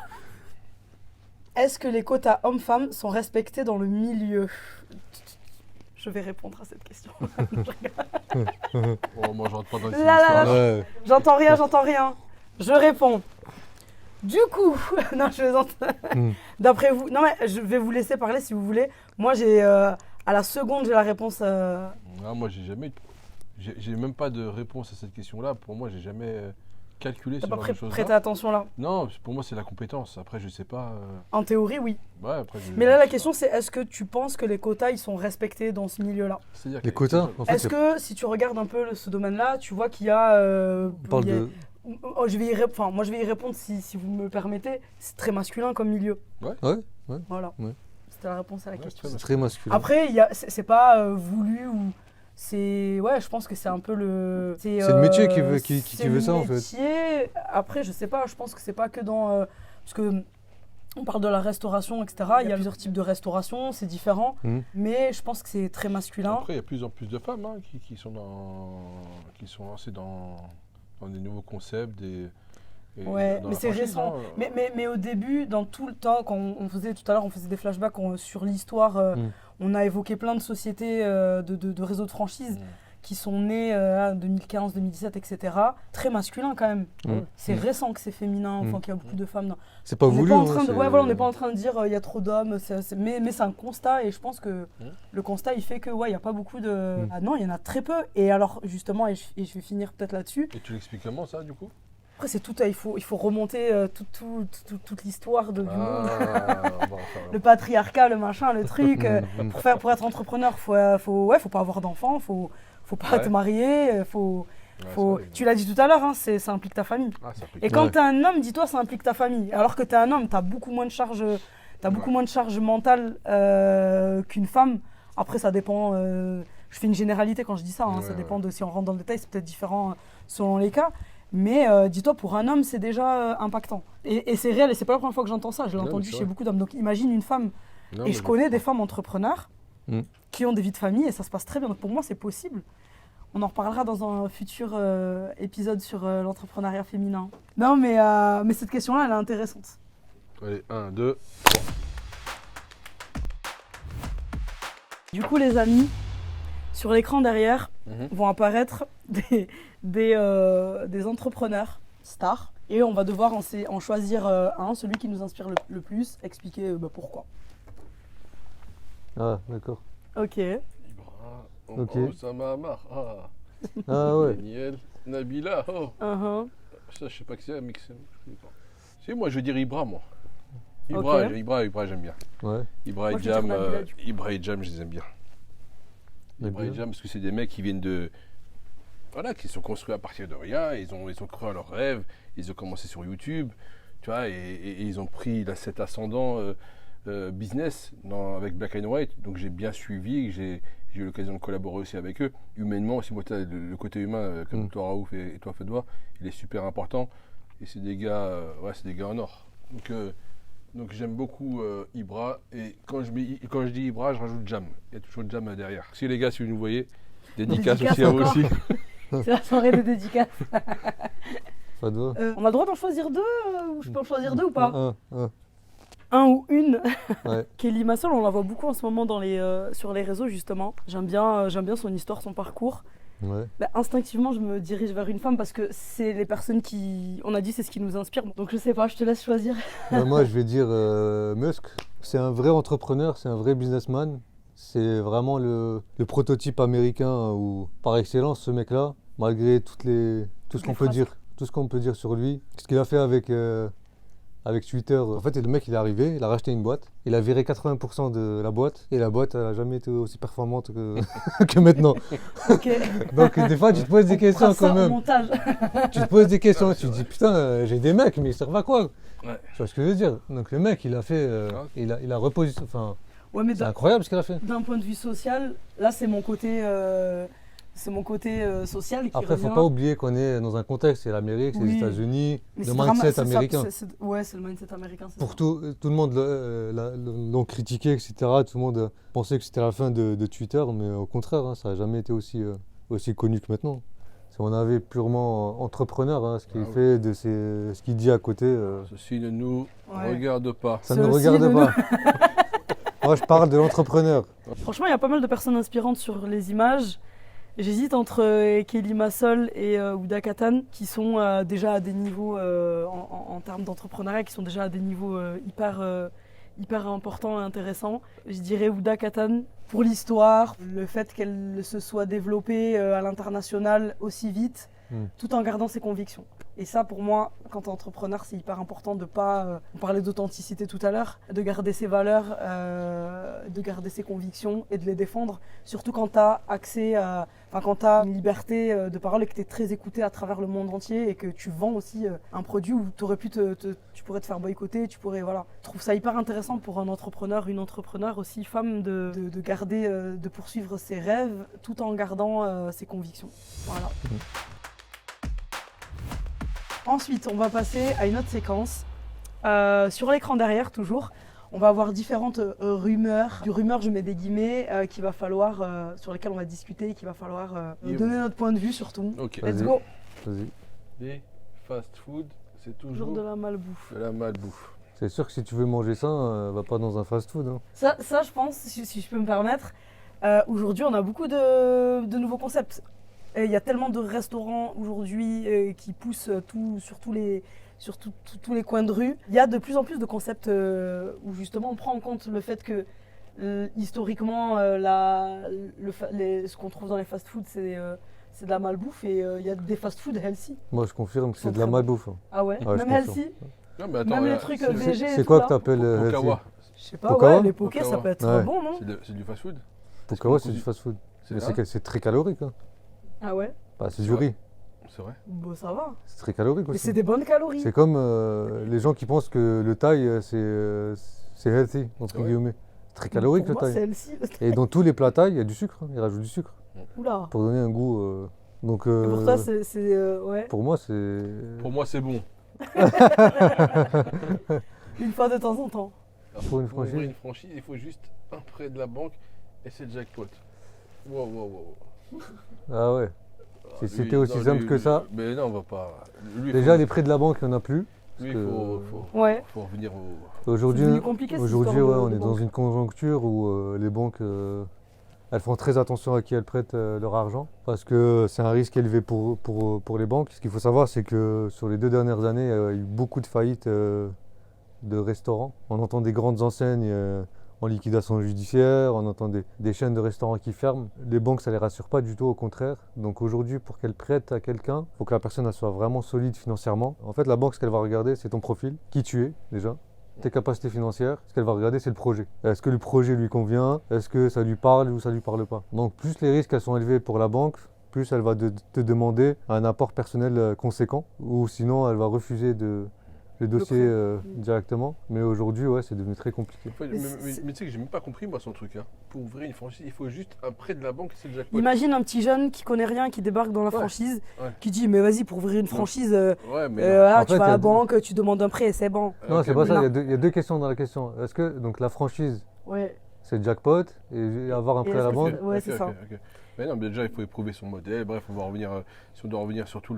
Est-ce que les quotas hommes-femmes sont respectés dans le milieu ? Je vais répondre à cette question. Oh, moi, je rentre pas dans les histoires. Ouais. J'entends rien. Je réponds. Du coup, non, je vais d'après vous, non mais je vais vous laisser parler si vous voulez. Moi, à la seconde, j'ai la réponse. Ah, moi, j'ai même pas de réponse à cette question-là. Pour moi, j'ai jamais calculé ce T'as genre pas de choses-là. prêté attention là. Non, pour moi, c'est la compétence. Après, je sais pas. En théorie, oui. Ouais, après, Mais là, la question, c'est est-ce que tu penses que les quotas, ils sont respectés dans ce milieu-là ? C'est-à-dire Les quotas, en fait, est-ce que si tu regardes un peu ce domaine-là, tu vois qu'il y a. on parle de. Moi, je vais y répondre si vous me le permettez. C'est très masculin comme milieu. Ouais. Voilà. Ouais. C'était la réponse à la question. C'est très masculin. Après, c'est pas voulu ou c'est je pense que c'est un peu le. C'est le métier qui veut ça en fait. Métier. Après, je sais pas. Je pense que c'est pas que dans parce que on parle de la restauration, etc. Il y a plusieurs types de restauration, c'est différent. Mais je pense que c'est très masculin. Après, il y a de plus en plus de femmes qui sont lancées dans des nouveaux concepts, mais c'est récent. Mais au début, dans tout le temps, quand on faisait tout à l'heure, on faisait des flashbacks sur l'histoire, on a évoqué plein de sociétés de réseaux de franchise qui sont nées en 2015, 2017, etc. Très masculin quand même. C'est récent que c'est féminin, enfin qu'il y a beaucoup de femmes. C'est pas voulu. On n'est pas en train de dire il y a trop d'hommes, mais c'est un constat et je pense que le constat il fait que il y a pas beaucoup de. Ah non, il y en a très peu. Et alors justement, et je vais finir peut-être là-dessus. Et tu l'expliques comment ça du coup ? Après c'est tout, il faut remonter toute l'histoire du monde. Le patriarcat, le machin, le truc. Pour être entrepreneur, faut pas avoir d'enfants, faut pas te marier, tu l'as dit tout à l'heure, ça implique ta famille. Et quand t'es un homme, dis-toi, ça implique ta famille. Alors que t'es un homme, t'as beaucoup moins de charge, mentale qu'une femme. Après, ça dépend. Je fais une généralité quand je dis ça. Ça dépend de si on rentre dans le détail, c'est peut-être différent selon les cas. Mais dis-toi, pour un homme, c'est déjà impactant. Et c'est réel, et c'est pas la première fois que j'entends ça. Je l'ai entendu chez beaucoup d'hommes. Donc imagine une femme. Et je connais des femmes entrepreneurs qui ont des vies de famille et ça se passe très bien. Donc pour moi, c'est possible. On en reparlera dans un futur épisode sur l'entrepreneuriat féminin. Non, mais cette question-là, elle est intéressante. Allez, 1, 2, 3. Du coup, les amis, sur l'écran derrière vont apparaître des entrepreneurs stars. Et on va devoir en choisir un, celui qui nous inspire le plus, expliquer pourquoi. Ah, d'accord. Ok. Oussama Ammar. Ah ouais. Daniel, Nabila. Ça, je sais pas qui c'est, mais je connais pas. Si, moi, je veux dire Ibra, moi. Ibra, j'aime bien. Ouais. Ibra et Jam, je les aime bien. Ibra et Jam, parce que c'est des mecs qui viennent de. Voilà, qui sont construits à partir de rien. Ils ont cru à leurs rêves. Ils ont commencé sur YouTube. Tu vois, et ils ont pris cet ascendant business avec Black and White. Donc j'ai bien suivi. J'ai eu l'occasion de collaborer aussi avec eux. Humainement aussi, moi, le côté humain, comme toi, Raouf, et toi, Fedwa, il est super important. Et c'est des gars, c'est des gars en or. Donc j'aime beaucoup Ibra. Et quand je dis Ibra, je rajoute Jam. Il y a toujours Jam derrière. Si les gars, si vous nous voyez, dédicace aussi à vous aussi. C'est la soirée de dédicace. Pas deux. On a le droit d'en choisir deux ou je peux en choisir deux ou pas? Un. Un ou une. Ouais. Kelly Massol, on la voit beaucoup en ce moment sur les réseaux justement. J'aime bien son histoire, son parcours. Ouais. Bah, instinctivement, je me dirige vers une femme parce que c'est les personnes on a dit, c'est ce qui nous inspire. Donc je sais pas, je te laisse choisir. Moi, je vais dire Musk. C'est un vrai entrepreneur, c'est un vrai businessman. C'est vraiment le prototype américain ou par excellence, ce mec-là, malgré tout ce qu'on peut dire sur lui. Ce qu'il a fait avec Twitter. En fait, le mec, il est arrivé, il a racheté une boîte, il a viré 80% de la boîte, et la boîte, elle n'a jamais été aussi performante que maintenant. Ok. Donc, des fois, tu te poses des questions quand même. Montage. Tu te poses des questions, tu te dis, putain, j'ai des mecs, mais ils servent à quoi? Ouais. Tu vois ce que je veux dire? Donc, le mec, il a fait, il a repositionné, enfin, Ouais, mais c'est incroyable ce qu'il a fait. d'un point de vue social, là, c'est mon côté social qui Après, revient. faut pas oublier qu'on est dans un contexte, c'est l'Amérique, c'est Oui. les États-Unis, Mais le c'est vraiment- mindset c'est ça, américain. Ouais, c'est le mindset américain. C'est Pour ça. tout le monde l'ont critiqué, etc. Tout le monde pensait que c'était la fin de Twitter, mais au contraire, ça n'a jamais été aussi connu que maintenant. Si on avait purement entrepreneur, ce qu'il Ah oui. fait, ce qu'il dit à côté, Ceci ne nous Ouais. regarde pas. ça C'est ne aussi regarde le- pas. Moi, je parle de l'entrepreneur. Franchement, il y a pas mal de personnes inspirantes sur les images. J'hésite entre Kelly Massol et Ouda Katan, qui sont déjà à des niveaux, en termes d'entrepreneuriat, qui sont déjà à des niveaux hyper importants et intéressants. Je dirais Ouda Katan pour l'histoire, le fait qu'elle se soit développée à l'international aussi vite, tout en gardant ses convictions. Et ça, pour moi, quand tu es entrepreneur, c'est hyper important de pas, on parlait d'authenticité tout à l'heure, de garder ses valeurs, de garder ses convictions et de les défendre, surtout quand tu as accès à, quand tu as une liberté de parole et que tu es très écouté à travers le monde entier et que tu vends aussi un produit où tu pourrais te faire boycotter, voilà. Je trouve ça hyper intéressant pour un entrepreneur, une entrepreneure aussi, femme, de garder, de poursuivre ses rêves tout en gardant ses convictions. Voilà. Ensuite, on va passer à une autre séquence. Sur l'écran derrière, toujours, on va avoir différentes rumeurs. Du rumeur, je mets des guillemets, sur lesquelles on va discuter, qu'il va falloir donner notre point de vue surtout. Ok. Let's Vas-y. go. Vas-y. Les fast-food, c'est Toujours toujours de la malbouffe. de la malbouffe. C'est sûr que si tu veux manger ça, va pas dans un fast-food. Hein. Ça, je pense, si je peux me permettre, aujourd'hui, on a beaucoup de nouveaux concepts. Il y a tellement de restaurants aujourd'hui qui poussent sur tous les coins de rue. Il y a de plus en plus de concepts où justement on prend en compte le fait que historiquement, ce qu'on trouve dans les fast-foods, c'est de la malbouffe et il y a des fast-foods healthy. Moi, je confirme que Ils sont c'est de la très malbouffe. Hein. Ah ouais, Ouais, je même confirme. healthy, Non, mais attends, même les là, trucs c'est- VG et C'est tout quoi là. que t'appelles Pokawa. Je sais pas, Pokawa ouais, les pokés, ça Pokawa. peut être Ouais. bon, non? C'est du fast-food? Pokawa, Est-ce c'est qu'on du fast-food. C'est Mais vrai c'est très calorique. Hein. Ah ouais, Bah, c'est C'est du vrai. riz. C'est vrai. bon ça va. C'est très calorique Mais aussi. c'est des bonnes calories. C'est comme les gens qui pensent que le thaï, c'est healthy, entre Ouais. guillemets. C'est très calorique Pour le moi, thaï. c'est healthy. Et dans tous les plats thaï, il y a du sucre. Hein. Ils rajoutent du sucre Oula. pour donner un goût. Donc, Et pour toi, ouais. pour moi, c'est. Pour moi, c'est bon. Une fois de temps en temps. Pour une Pour ouvrir franchise. une franchise, il faut juste un prêt de la banque et c'est le jackpot. Wow, wow, wow. Ah ouais. Si c'était aussi simple que ça. Mais non, on va pas. Lui, Déjà, faut, les prêts de la banque, il n'y en a plus. lui, il que- Ouais. faut revenir au. C'est Aujourd'hui, devenu compliqué, cette aujourd'hui histoire ouais, de on est dans banque. une conjoncture où les banques elles font très attention à qui elles prêtent leur argent parce que c'est un risque élevé pour les banques. Ce qu'il faut savoir, c'est que sur les 2 dernières années, il y a eu beaucoup de faillites de restaurants. On entend des grandes enseignes en liquidation judiciaire, on entend des chaînes de restaurants qui ferment. Les banques, ça ne les rassure pas du tout, au contraire. Donc aujourd'hui, pour qu'elles prêtent à quelqu'un, il faut que la personne elle soit vraiment solide financièrement. En fait, la banque, ce qu'elle va regarder, c'est ton profil, qui tu es déjà, tes capacités financières. Ce qu'elle va regarder, c'est le projet. Est-ce que le projet lui convient? Est-ce que ça lui parle ou ça lui parle pas? Donc plus les risques elles sont élevés pour la banque, plus elle va te demander un apport personnel conséquent, ou sinon elle va refuser le dossier directement. Mais aujourd'hui, ouais, c'est devenu très compliqué. En fait, Mais mais tu sais que j'ai même pas compris moi son truc. Hein. Pour ouvrir une franchise, il faut juste un prêt de la banque et c'est le jackpot. Imagine un petit jeune qui connaît rien, qui débarque dans la Ouais. franchise, Ouais. qui dit mais vas-y pour ouvrir une franchise, Ouais, mais voilà, En tu fait, vas à il y la a banque, tu demandes un prêt et c'est bon. Non, ok, c'est pas mais- ça. Il y a deux questions dans la question. Est-ce que donc la franchise, Ouais. c'est le jackpot et avoir un Et prêt à la est-ce que banque? Ouais, Ok, c'est ok, ça. ok. Mais non, mais déjà il faut éprouver son modèle. Bref, on va revenir. Si on doit revenir sur tout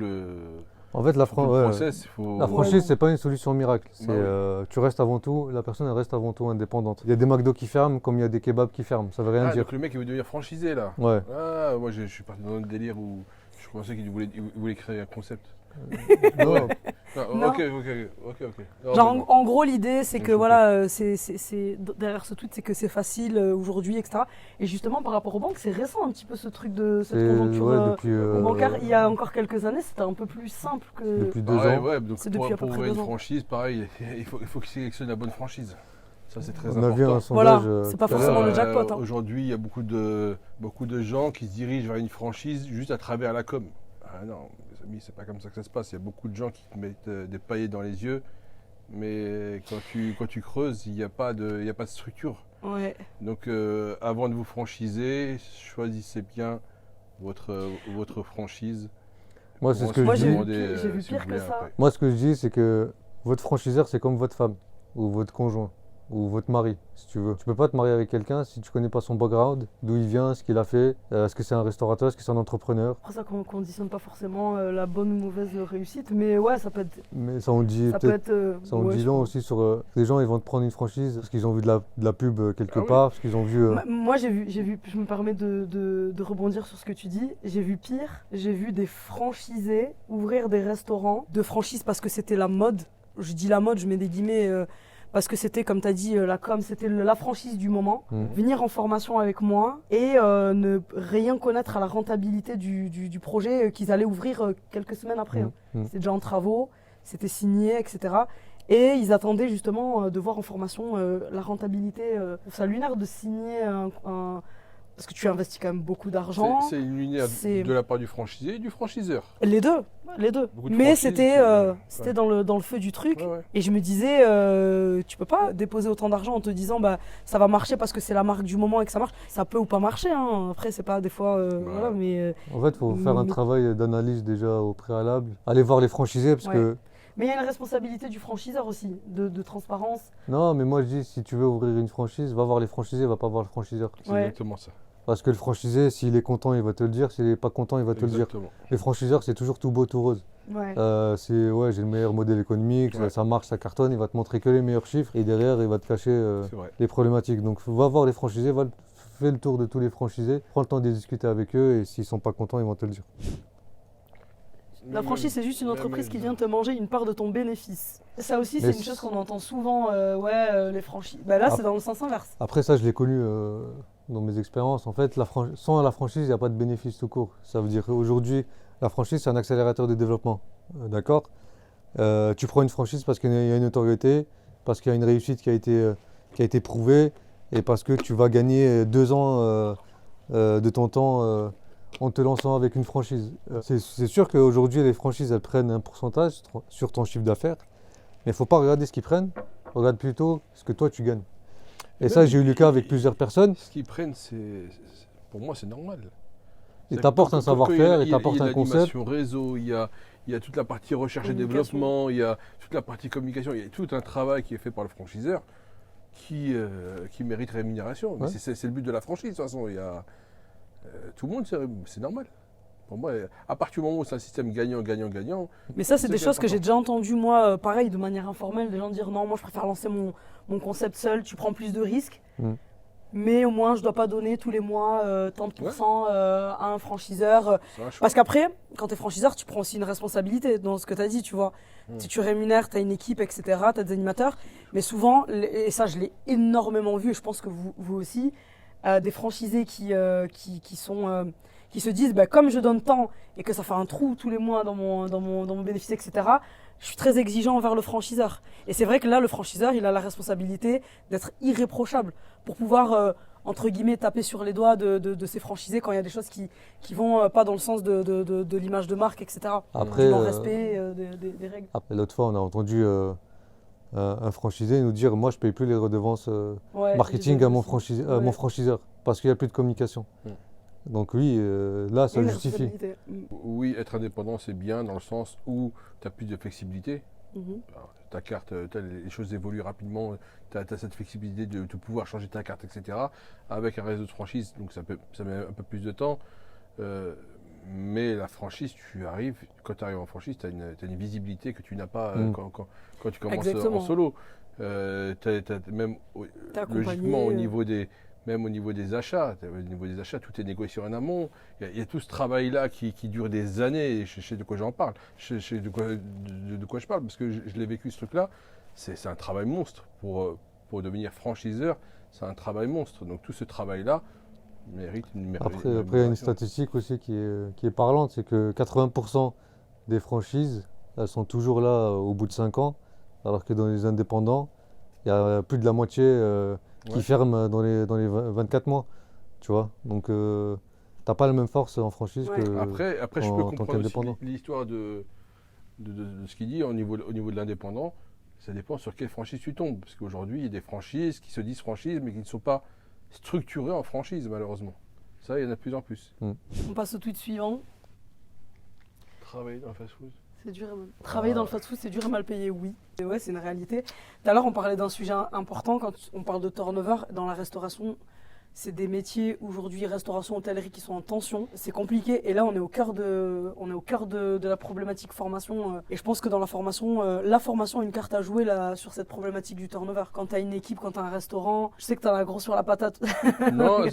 En fait, tout le process, il faut... la franchise, Ouais. c'est pas une solution miracle. C'est, Bah oui. tu restes avant tout, la personne, elle reste avant tout indépendante. Il y a des McDo qui ferment comme il y a des kebabs qui ferment. Ça veut rien Ah, dire. donc le mec, il veut devenir franchisé, là. Ouais. Ah, moi, je suis parti dans un délire où je pensais qu'il voulait créer un concept. Non, Ah, Non. ok. Non, Genre, mais non. en gros, l'idée, c'est Donc, que je voilà, derrière ce tweet, c'est que c'est facile aujourd'hui, etc. Et justement, par rapport aux banques, c'est récent un petit peu ce truc de cette c'est conjoncture ouais, depuis, bancaire. Il y a encore quelques années, c'était un peu plus simple que. depuis 2 Pareil, ans. ouais, donc C'est depuis à peu pour près ouvrir 2 une ans. franchise, pareil, il faut qu'il sélectionne la bonne franchise. Ça, c'est très On a vu un important. Voilà, sondage. c'est pas tout à forcément l'heure. le jackpot, hein. Aujourd'hui, il y a beaucoup de gens qui se dirigent vers une franchise juste à travers la com. Ah non, mes amis, c'est pas comme ça que ça se passe. Il y a beaucoup de gens qui te mettent des paillettes dans les yeux, mais quand tu creuses, il n'y a pas de structure. Ouais. Donc, avant de vous franchiser, choisissez bien votre franchise. Moi, c'est ce que Moi, je j'ai dis. vu- j'ai vu si vous pire que voulez ça. après. Moi, ce que je dis, c'est que votre franchiseur, c'est comme votre femme ou votre conjoint ou votre mari, si tu veux. Tu peux pas te marier avec quelqu'un si tu connais pas son background, d'où il vient, ce qu'il a fait, est-ce que c'est un restaurateur, est-ce que c'est un entrepreneur. Après, ça conditionne pas forcément la bonne ou mauvaise réussite, mais ouais, ça peut être. Mais ça, on dit Ça peut peut-être. être. Ça, on ouais, dit je long crois. aussi sur les gens, ils vont te prendre une franchise parce qu'ils ont vu de la pub quelque Ah oui. part, parce qu'ils ont vu. Moi, j'ai vu, je me permets de rebondir sur ce que tu dis. J'ai vu pire. J'ai vu des franchisés ouvrir des restaurants de franchise parce que c'était la mode. Je dis la mode, je mets des guillemets parce que c'était, comme tu as dit, la com, c'était la franchise du moment. Venir en formation avec moi et ne rien connaître à la rentabilité du projet qu'ils allaient ouvrir quelques semaines après. hein. C'était déjà en travaux, c'était signé, etc. Et ils attendaient justement de voir en formation la rentabilité. Ça lunaire de signer parce que tu investis quand même beaucoup d'argent. C'est une lunaire c'est- de la part du franchisé et du franchiseur. Les deux, les deux. Beaucoup de Mais franchises c'était qui- ouais. dans le feu du truc. Ouais, ouais. Et je me disais, tu peux pas déposer autant d'argent en te disant bah ça va marcher parce que c'est la marque du moment et que ça marche. Ça peut ou pas marcher. Hein. Après c'est pas des fois voilà, mais En fait, il faut faire un mais- travail d'analyse déjà au préalable. Aller voir les franchisés parce Ouais. que. il y a une responsabilité du franchiseur aussi, de transparence. Non, mais moi je dis, si tu veux ouvrir une franchise, va voir les franchisés, va pas voir le franchiseur. C'est Ouais. exactement ça. Parce que le franchisé, s'il est content, il va te le dire. S'il est pas content, il va te le dire. Exactement. Les franchiseurs, c'est toujours tout beau, tout rose. Ouais. Ouais, j'ai le meilleur modèle économique, Ouais. ça marche, ça cartonne, il va te montrer que les meilleurs chiffres et derrière, il va te cacher C'est vrai. les problématiques. Donc, va voir les franchisés, fais le tour de tous les franchisés, prends le temps de discuter avec eux et s'ils sont pas contents, ils vont te le dire. La franchise, c'est juste une entreprise qui vient te manger une part de ton bénéfice. Ça aussi, Mais c'est une chose qu'on entend souvent. Les franchises. Bah là, Ah. c'est dans le sens inverse. Après ça, je l'ai connu dans mes expériences. En fait, sans la franchise, il n'y a pas de bénéfice tout court. Ça veut dire qu'aujourd'hui, la franchise, c'est un accélérateur de développement. D'accord. Tu prends une franchise parce qu'il y a une notoriété, parce qu'il y a une réussite qui a été prouvée et parce que tu vas gagner 2 ans de ton temps en te lançant avec une franchise. C'est sûr qu'aujourd'hui, les franchises, elles prennent un pourcentage sur ton chiffre d'affaires, mais il ne faut pas regarder ce qu'ils prennent, regarde plutôt ce que toi, tu gagnes. Et ça, j'ai eu le cas avec plusieurs personnes. Ce qu'ils prennent, pour moi, c'est normal. Ils t'apportent un savoir-faire, ils t'apportent un concept. Il y a l'animation réseau, il y a toute la partie recherche et Communication. développement, il y a toute la partie communication, il y a tout un travail qui est fait par le franchiseur qui mérite rémunération. Mais Ouais. c'est le but de la franchise, de toute façon. Tout le monde, c'est normal. Pour moi, à partir du moment où c'est un système gagnant, Mais ça, c'est des C'est choses que important. j'ai déjà entendues, moi, pareil, de manière informelle, des gens dire non, moi, je préfère lancer mon concept seul, tu prends plus de risques. Mais au moins, je ne dois pas donner tous les mois tant de pourcents à un franchiseur. c'est un choix. Parce qu'après, quand tu es franchiseur, tu prends aussi une responsabilité dans ce que tu as dit, tu vois. Si tu rémunères, tu as une équipe, etc., tu as des animateurs. Mais souvent, et ça, je l'ai énormément vu, et je pense que vous aussi, des franchisés qui se disent, bah, comme je donne tant et que ça fait un trou tous les mois dans mon bénéfice, etc., je suis très exigeant envers le franchiseur. Et c'est vrai que là, le franchiseur, il a la responsabilité d'être irréprochable pour pouvoir, entre guillemets, taper sur les doigts de ses franchisés quand il y a des choses qui vont pas dans le sens de l'image de marque, etc. Après, Du non-respect des règles. Après, l'autre fois, on a entendu un franchisé nous dire, moi, je ne paye plus les redevances Ouais, marketing j'ai à mon aussi. mon franchiseur parce qu'il n'y a plus de communication. Donc oui, là, ça Une justifie. responsabilité. Oui, être indépendant, c'est bien dans le sens où tu as plus de flexibilité. Mhm. Alors, ta carte, les choses évoluent rapidement, tu as cette flexibilité de pouvoir changer ta carte, etc. Avec un réseau de franchise, donc ça met un peu plus de temps. Mais la franchise, quand tu arrives en franchise, tu as une visibilité que tu n'as pas quand tu commences Exactement. en solo. Même T'es logiquement, accompagné, même au niveau des achats, tout est négocié en amont. Il y a tout ce travail-là qui dure des années. Et je sais de quoi j'en parle. Je sais de quoi je parle parce que je l'ai vécu ce truc-là. C'est un travail monstre pour devenir franchiseur. C'est un travail monstre. Donc tout ce travail-là mérite une Après, il y a une statistique aussi qui est parlante, c'est que 80% des franchises, elles sont toujours là au bout de 5 ans, alors que dans les indépendants, il y a plus de la moitié qui ferment dans les 24 mois, tu vois. Donc, t'as pas la même force en franchise que Après, je peux en tant comprendre aussi qu'indépendant. l'histoire de ce qu'il dit au niveau de l'indépendant. Ça dépend sur quelle franchise tu tombes. Parce qu'aujourd'hui, il y a des franchises qui se disent franchises, mais qui ne sont pas structurées en franchise, malheureusement. Ça, il y en a de plus en plus. On passe au tweet suivant. Travailler dans le fast-food. C'est dur et mal. Travailler dans le fast-food, c'est dur et mal payé, oui. Et ouais, c'est une réalité. Tout à l'heure, on parlait d'un sujet important. Quand on parle de turnover dans la restauration, c'est des métiers aujourd'hui, restauration, hôtellerie, qui sont en tension. C'est compliqué. Et là, on est au cœur de la problématique formation. Et je pense que dans la formation a une carte à jouer là, sur cette problématique du turnover. Quand tu as une équipe, quand tu as un restaurant, je sais que tu as la grosse sur la patate. Non,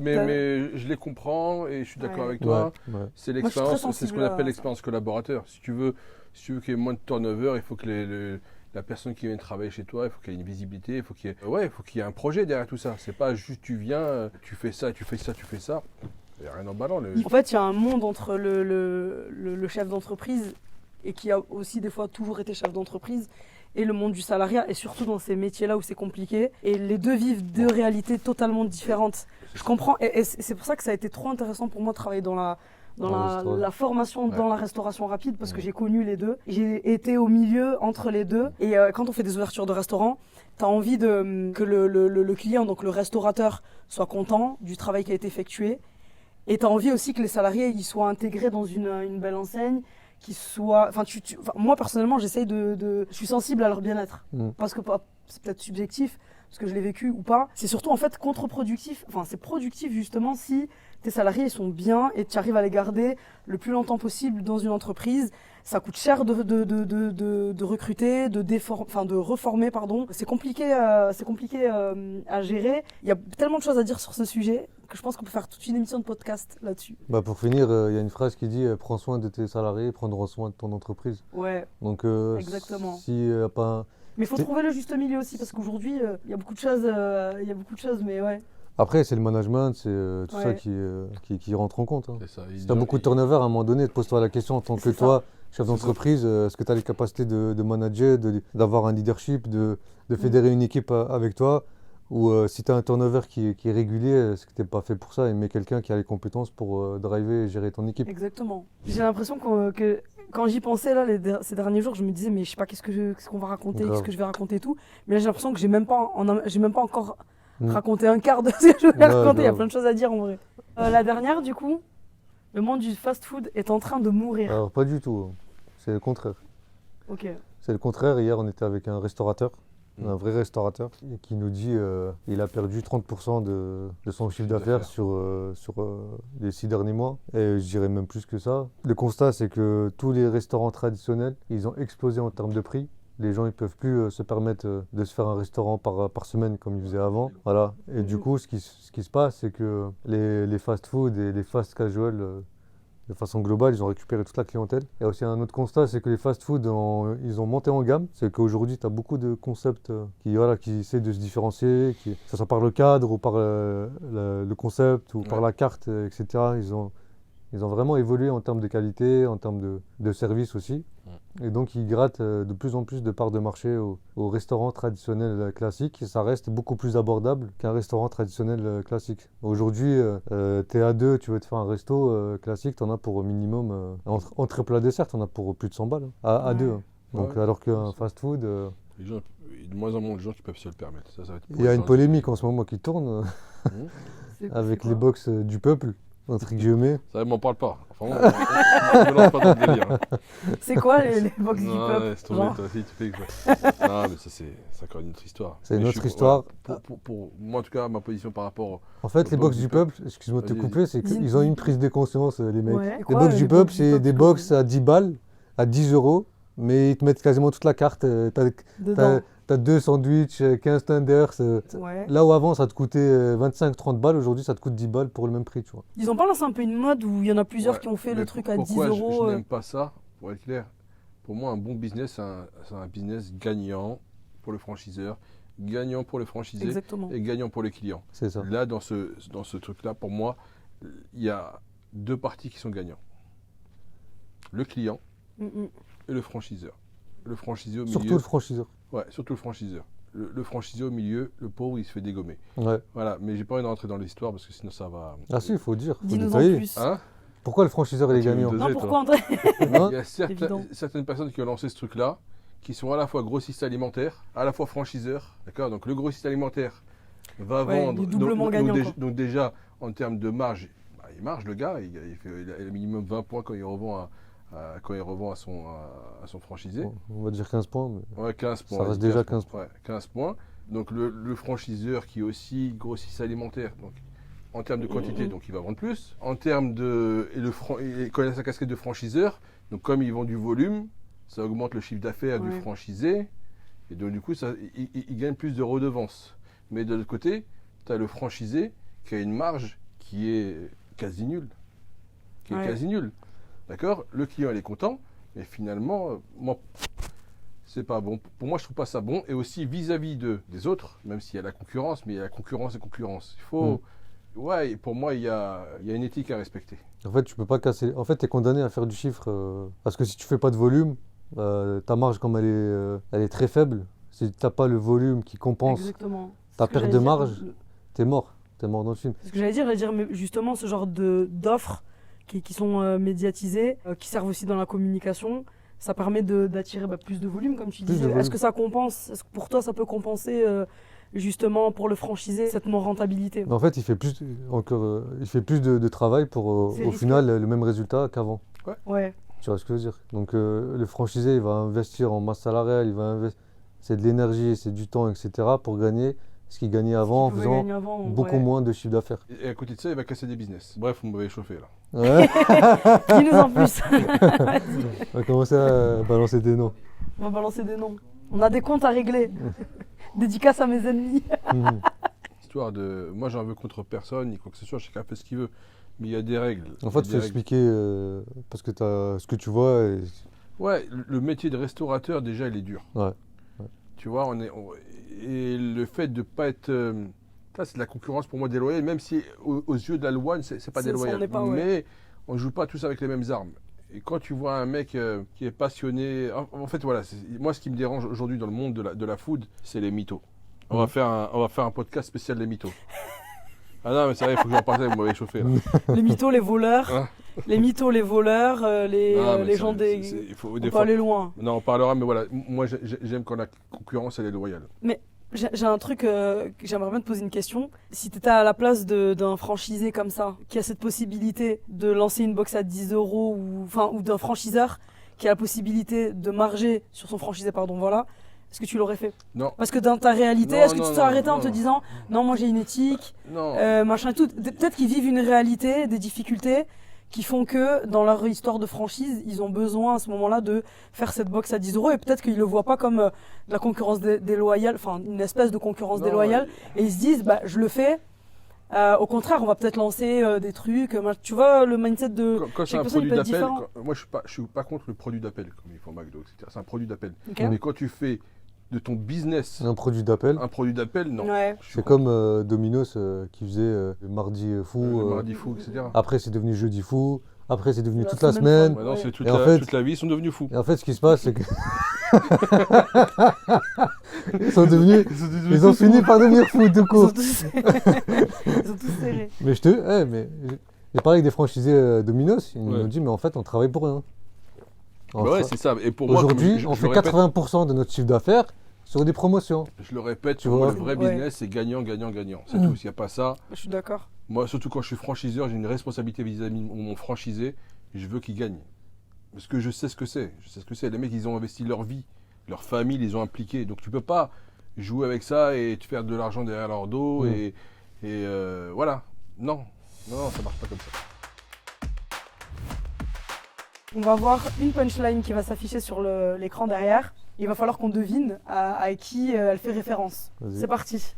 mais je les comprends et je suis d'accord avec toi. Ouais. C'est Moi, je suis très l'expérience, c'est ce qu'on sensible à appelle ça. l'expérience collaborateur. Si tu veux qu'il y ait moins de turnover, il faut que la personne qui vient travailler chez toi, il faut qu'elle ait une visibilité, il faut qu'il y ait un projet derrière tout ça. C'est pas juste tu viens, tu fais ça, tu fais ça, tu fais ça. Il n'y a rien d'emballant. En fait, il y a un monde entre le chef d'entreprise et qui a aussi des fois toujours été chef d'entreprise et le monde du salariat, et surtout dans ces métiers-là où c'est compliqué. Et les deux vivent deux réalités totalement différentes. Je comprends, et c'est pour ça que ça a été trop intéressant pour moi de travailler dans la formation dans la restauration rapide, parce que j'ai connu les deux. J'ai été au milieu entre les deux. Et quand on fait des ouvertures de restaurants, tu as envie que le client, donc le restaurateur, soit content du travail qui a été effectué. Et tu as envie aussi que les salariés ils soient intégrés dans une belle enseigne, moi personnellement, j'essaye je suis sensible à leur bien-être. Parce que c'est peut-être subjectif, parce que je l'ai vécu ou pas. C'est surtout en fait contre-productif. Enfin, c'est productif justement si tes salariés ils sont bien et tu arrives à les garder le plus longtemps possible dans une entreprise. Ça coûte cher de recruter, de reformer, pardon. C'est compliqué à gérer. Il y a tellement de choses à dire sur ce sujet que je pense qu'on peut faire toute une émission de podcast là-dessus. Bah pour finir, il y a une phrase qui dit prends soin de tes salariés, prendre soin de ton entreprise. Ouais. Donc, exactement. si y a pas Mais il faut trouver le juste milieu aussi, parce qu'aujourd'hui, il y a beaucoup de choses, mais ouais. Après, c'est le management, c'est tout ça qui rentre en compte. C'est ça. Si tu as beaucoup de turnover, à un moment donné, pose-toi la question en tant que C'est toi, chef d'entreprise, est-ce que tu as les capacités de manager, d'avoir un leadership, de fédérer une équipe avec toi? Ou si tu as un turnover qui est régulier, est-ce que tu n'es pas fait pour ça et mets quelqu'un qui a les compétences pour driver et gérer ton équipe? Exactement. J'ai l'impression que quand j'y pensais là, ces derniers jours, je me disais, mais je sais pas qu'est-ce qu'on va raconter, Grave. qu'est-ce que je vais raconter et tout. Mais là, j'ai l'impression que j'ai même pas encore raconté un quart de ce que je voulais raconter. Il y a plein de choses à dire en vrai. La dernière, du coup, le monde du fast-food est en train de mourir. Alors, pas du tout. C'est le contraire. Ok. C'est le contraire. Hier, on était avec un restaurateur, un vrai restaurateur, qui nous dit qu'il a perdu 30% de son chiffre d'affaires sur les 6 derniers mois. Et je dirais même plus que ça. Le constat, c'est que tous les restaurants traditionnels, ils ont explosé en termes de prix. Les gens, ils peuvent plus se permettre de se faire un restaurant par semaine comme ils faisaient avant. Voilà. Et du coup, ce qui se passe, c'est que les fast-food et les fast casual, de façon globale, ils ont récupéré toute la clientèle. Il y a aussi un autre constat, c'est que les fast-food, ils ont monté en gamme. C'est qu'aujourd'hui, tu as beaucoup de concepts qui essaient de se différencier, que ce soit par le cadre ou par le concept ou par la carte, etc. Ils ont vraiment évolué en termes de qualité, en termes de service aussi. Et donc, ils grattent de plus en plus de parts de marché aux restaurants traditionnels classiques. Et ça reste beaucoup plus abordable qu'un restaurant traditionnel classique. Aujourd'hui, tu es à deux, tu veux te faire un resto classique, tu en as pour au minimum, entre plat dessert, tu en as pour plus de 100 balles, à deux. Donc, alors qu'un fast-food... Il y a de moins en moins de gens qui peuvent se le permettre. Ça va être il y a une polémique en ce moment qui tourne avec les box du peuple. entre guillemets. Ça, m'en parle pas. Enfin, on ne lance pas dans le délire. Hein. C'est quoi les box du Non, peuple laisse tomber, genre toi aussi, tu fais que Non, mais ça, c'est encore une autre histoire. C'est une Mais autre je suis- histoire. voilà, pour moi, en tout cas, ma position par rapport. En fait, les Box box du du peuple, excuse-moi de te Vas-y, couper, c'est vas-y. qu'ils ont une prise de conscience, les mecs. Ouais. Les Quoi, box du peuple, du c'est des peuple, box à 10 balles, à 10 euros, mais ils te mettent quasiment toute la carte. dedans. T'as 2 sandwichs, 15 tenders. Ouais. Là où avant, ça te coûtait 25-30 balles, aujourd'hui, ça te coûte 10 balles pour le même prix, tu vois. Ils ont pas lancé un peu une mode où il y en a plusieurs Ouais, qui ont fait mais le truc à 10 pourquoi euros je n'aime pas ça, pour être clair. Pour moi, un bon business, c'est un business gagnant pour le franchiseur, gagnant pour le franchisé Exactement. et gagnant pour les clients. C'est ça. Là, dans ce truc-là, pour moi, il y a deux parties qui sont gagnants. Le client et le franchiseur. Le franchisé au milieu. Surtout le franchiseur. Ouais, surtout le franchiseur. Le franchisé au milieu, le pauvre, il se fait dégommer. Ouais. Voilà, mais j'ai pas envie d'entrer dans l'histoire parce que sinon ça va. Ah si, il faut dire, faut Dis-nous en détailler. plus. Hein? Pourquoi le franchiseur il est Tu veux gagnant me Non, Osez, pourquoi André Hein Il y a Évident. certaines personnes qui ont lancé ce truc-là, qui sont à la fois grossistes alimentaires, à la fois franchiseurs. D'accord. Donc le grossiste alimentaire va Ouais, vendre. il est doublement gagnant, quoi. Donc déjà, en termes de marge, bah, il marge le gars. Il a minimum 20 points quand il revend à son franchisé. Bon, on va dire 15 points. Mais... Ouais, 15 points. Ça reste vas-y, déjà 15 points. Ouais, 15 points. Donc le franchiseur qui est aussi grossiste alimentaire, donc en termes de quantité, donc il va vendre plus. En termes de. Il connaît sa casquette de franchiseur, donc comme il vend du volume, ça augmente le chiffre d'affaires du Ouais. franchisé, et donc du coup, il gagne plus de redevances. Mais de l'autre côté, tu as le franchisé qui a une marge qui est quasi nulle. Ouais. Quasi nulle. D'accord. Le client, il est content, mais finalement, moi, c'est pas bon. Pour moi, je trouve pas ça bon. Et aussi vis-à-vis des autres, même s'il y a la concurrence, mais il y a la concurrence et concurrence. Il faut. Ouais, pour moi, il y a une éthique à respecter. En fait, tu peux pas casser. En fait, tu es condamné à faire du chiffre. Parce que si tu fais pas de volume, ta marge, comme elle est très faible, si tu n'as pas le volume qui compense Exactement. ta Ce que perte j'allais de dire, marge, t'es mort. T'es mort dans le film. Ce que j'allais dire, mais justement, ce genre d'offres qui sont médiatisées, qui servent aussi dans la communication, ça permet d'attirer plus de volume, comme tu Plus de disais. volume. Est-ce que ça compense? Est-ce que pour toi, ça peut compenser justement pour le franchisé cette non-rentabilité? En fait, il fait plus, il fait plus de travail pour C'est au risqué. final le même résultat qu'avant. Ouais. Tu vois ce que je veux dire? Donc le franchisé, il va investir en masse salariale, c'est de l'énergie, c'est du temps, etc. pour gagner ce qu'il gagnait avant en Tu pouvais faisant gagner avant, beaucoup ouais. moins de chiffre d'affaires. Et à côté de ça, il va casser des business. Bref, on m'avait chauffé là. Ouais. Dis-nous en plus. On va commencer à balancer des noms. On va balancer des noms. On a des comptes à régler. Dédicace à mes ennemis. Mhm. Histoire de. Moi, j'en veux contre personne, ni quoi que ce soit, chacun fait ce qu'il veut. Mais il y a des règles. En fait, il Il y faut a des règles. expliquer parce que ce que tu vois. Ouais, le métier de restaurateur, déjà, il est dur. Ouais. Tu vois, et le fait de ne pas être. Ça, c'est de la concurrence pour moi déloyale, même si aux yeux de la loi, c'est pas Ça en déloyal. est pas, ouais. Mais on ne joue pas tous avec les mêmes armes. Et quand tu vois un mec qui est passionné. En fait, voilà, moi, ce qui me dérange aujourd'hui dans le monde de la food, c'est les mythos. On va faire un podcast spécial des mythos. Ah non, mais c'est vrai, il faut que j'en parle, vous m'avez chauffé. Là. Les mythos, les voleurs. Hein Les mythos, les voleurs, Non, mais les ça, gens des. il faut, On des peut fois- aller loin. Non, on parlera, mais voilà, moi j'aime quand la concurrence elle est loyale. J'ai un truc que j'aimerais bien te poser une question. Si tu étais à la place d'un franchisé comme ça, qui a cette possibilité de lancer une box à 10 euros, ou d'un franchiseur qui a la possibilité de marger sur son franchisé, voilà, est-ce que tu l'aurais fait? Non, Parce que dans ta réalité, Non, est-ce que non, tu t'es non, arrêté en te non. disant non, moi j'ai une éthique, non. machin et tout. Peut-être qu'ils vivent une réalité, des difficultés qui font que dans leur histoire de franchise, ils ont besoin à ce moment-là de faire cette box à 10 euros et peut-être qu'ils le voient pas comme de la concurrence déloyale, enfin une espèce de concurrence Non, déloyale et ils se disent je le fais. Au contraire, on va peut-être lancer des trucs. Tu vois le mindset de Quand c'est chaque un personne, il produit peut être d'appel, différent. moi je suis pas contre le produit d'appel, comme ils font McDo, etc. C'est un produit d'appel. Ok. Mais quand tu fais de ton business Un produit d'appel. un produit d'appel, non. Ouais. Je suis C'est contre. comme Domino's qui faisait le mardi fou. Le mardi fou, etc. Après, c'est devenu jeudi fou. Après, c'est devenu La toute la semaine semaine. folle. Maintenant, Ouais. c'est toute Et en fait- toute la vie, ils sont devenus fous. Et en fait, ce qui se passe, c'est que. Ils ont fini par devenir fous tout Ils court. ont tous, ils ont tous serré. Mais j'ai parlé avec des franchisés Domino's. Ils Ouais. m'ont dit, mais en fait, on travaille pour rien. Bah ouais, c'est ça. Et pour moi, Aujourd'hui, comme on je fait le répète, 80% de notre chiffre d'affaires sur des promotions. je le répète, Tu pour moi, vois. le vrai Ouais. business, c'est gagnant, gagnant, gagnant. C'est Mm. tout. S'il n'y a pas ça, Je suis d'accord. Moi, surtout quand je suis franchiseur, j'ai une responsabilité vis-à-vis de mon franchisé. Je veux qu'il gagne. Parce que je sais ce que c'est. Je sais ce que c'est. Les mecs, ils ont investi leur vie, leur famille, ils les ont impliqués. Donc tu peux pas jouer avec ça et te faire de l'argent derrière leur dos. Voilà. Non, ça marche pas comme ça. On va voir une punchline qui va s'afficher sur l'écran derrière. Il va falloir qu'on devine à qui elle fait référence. Vas-y. C'est parti.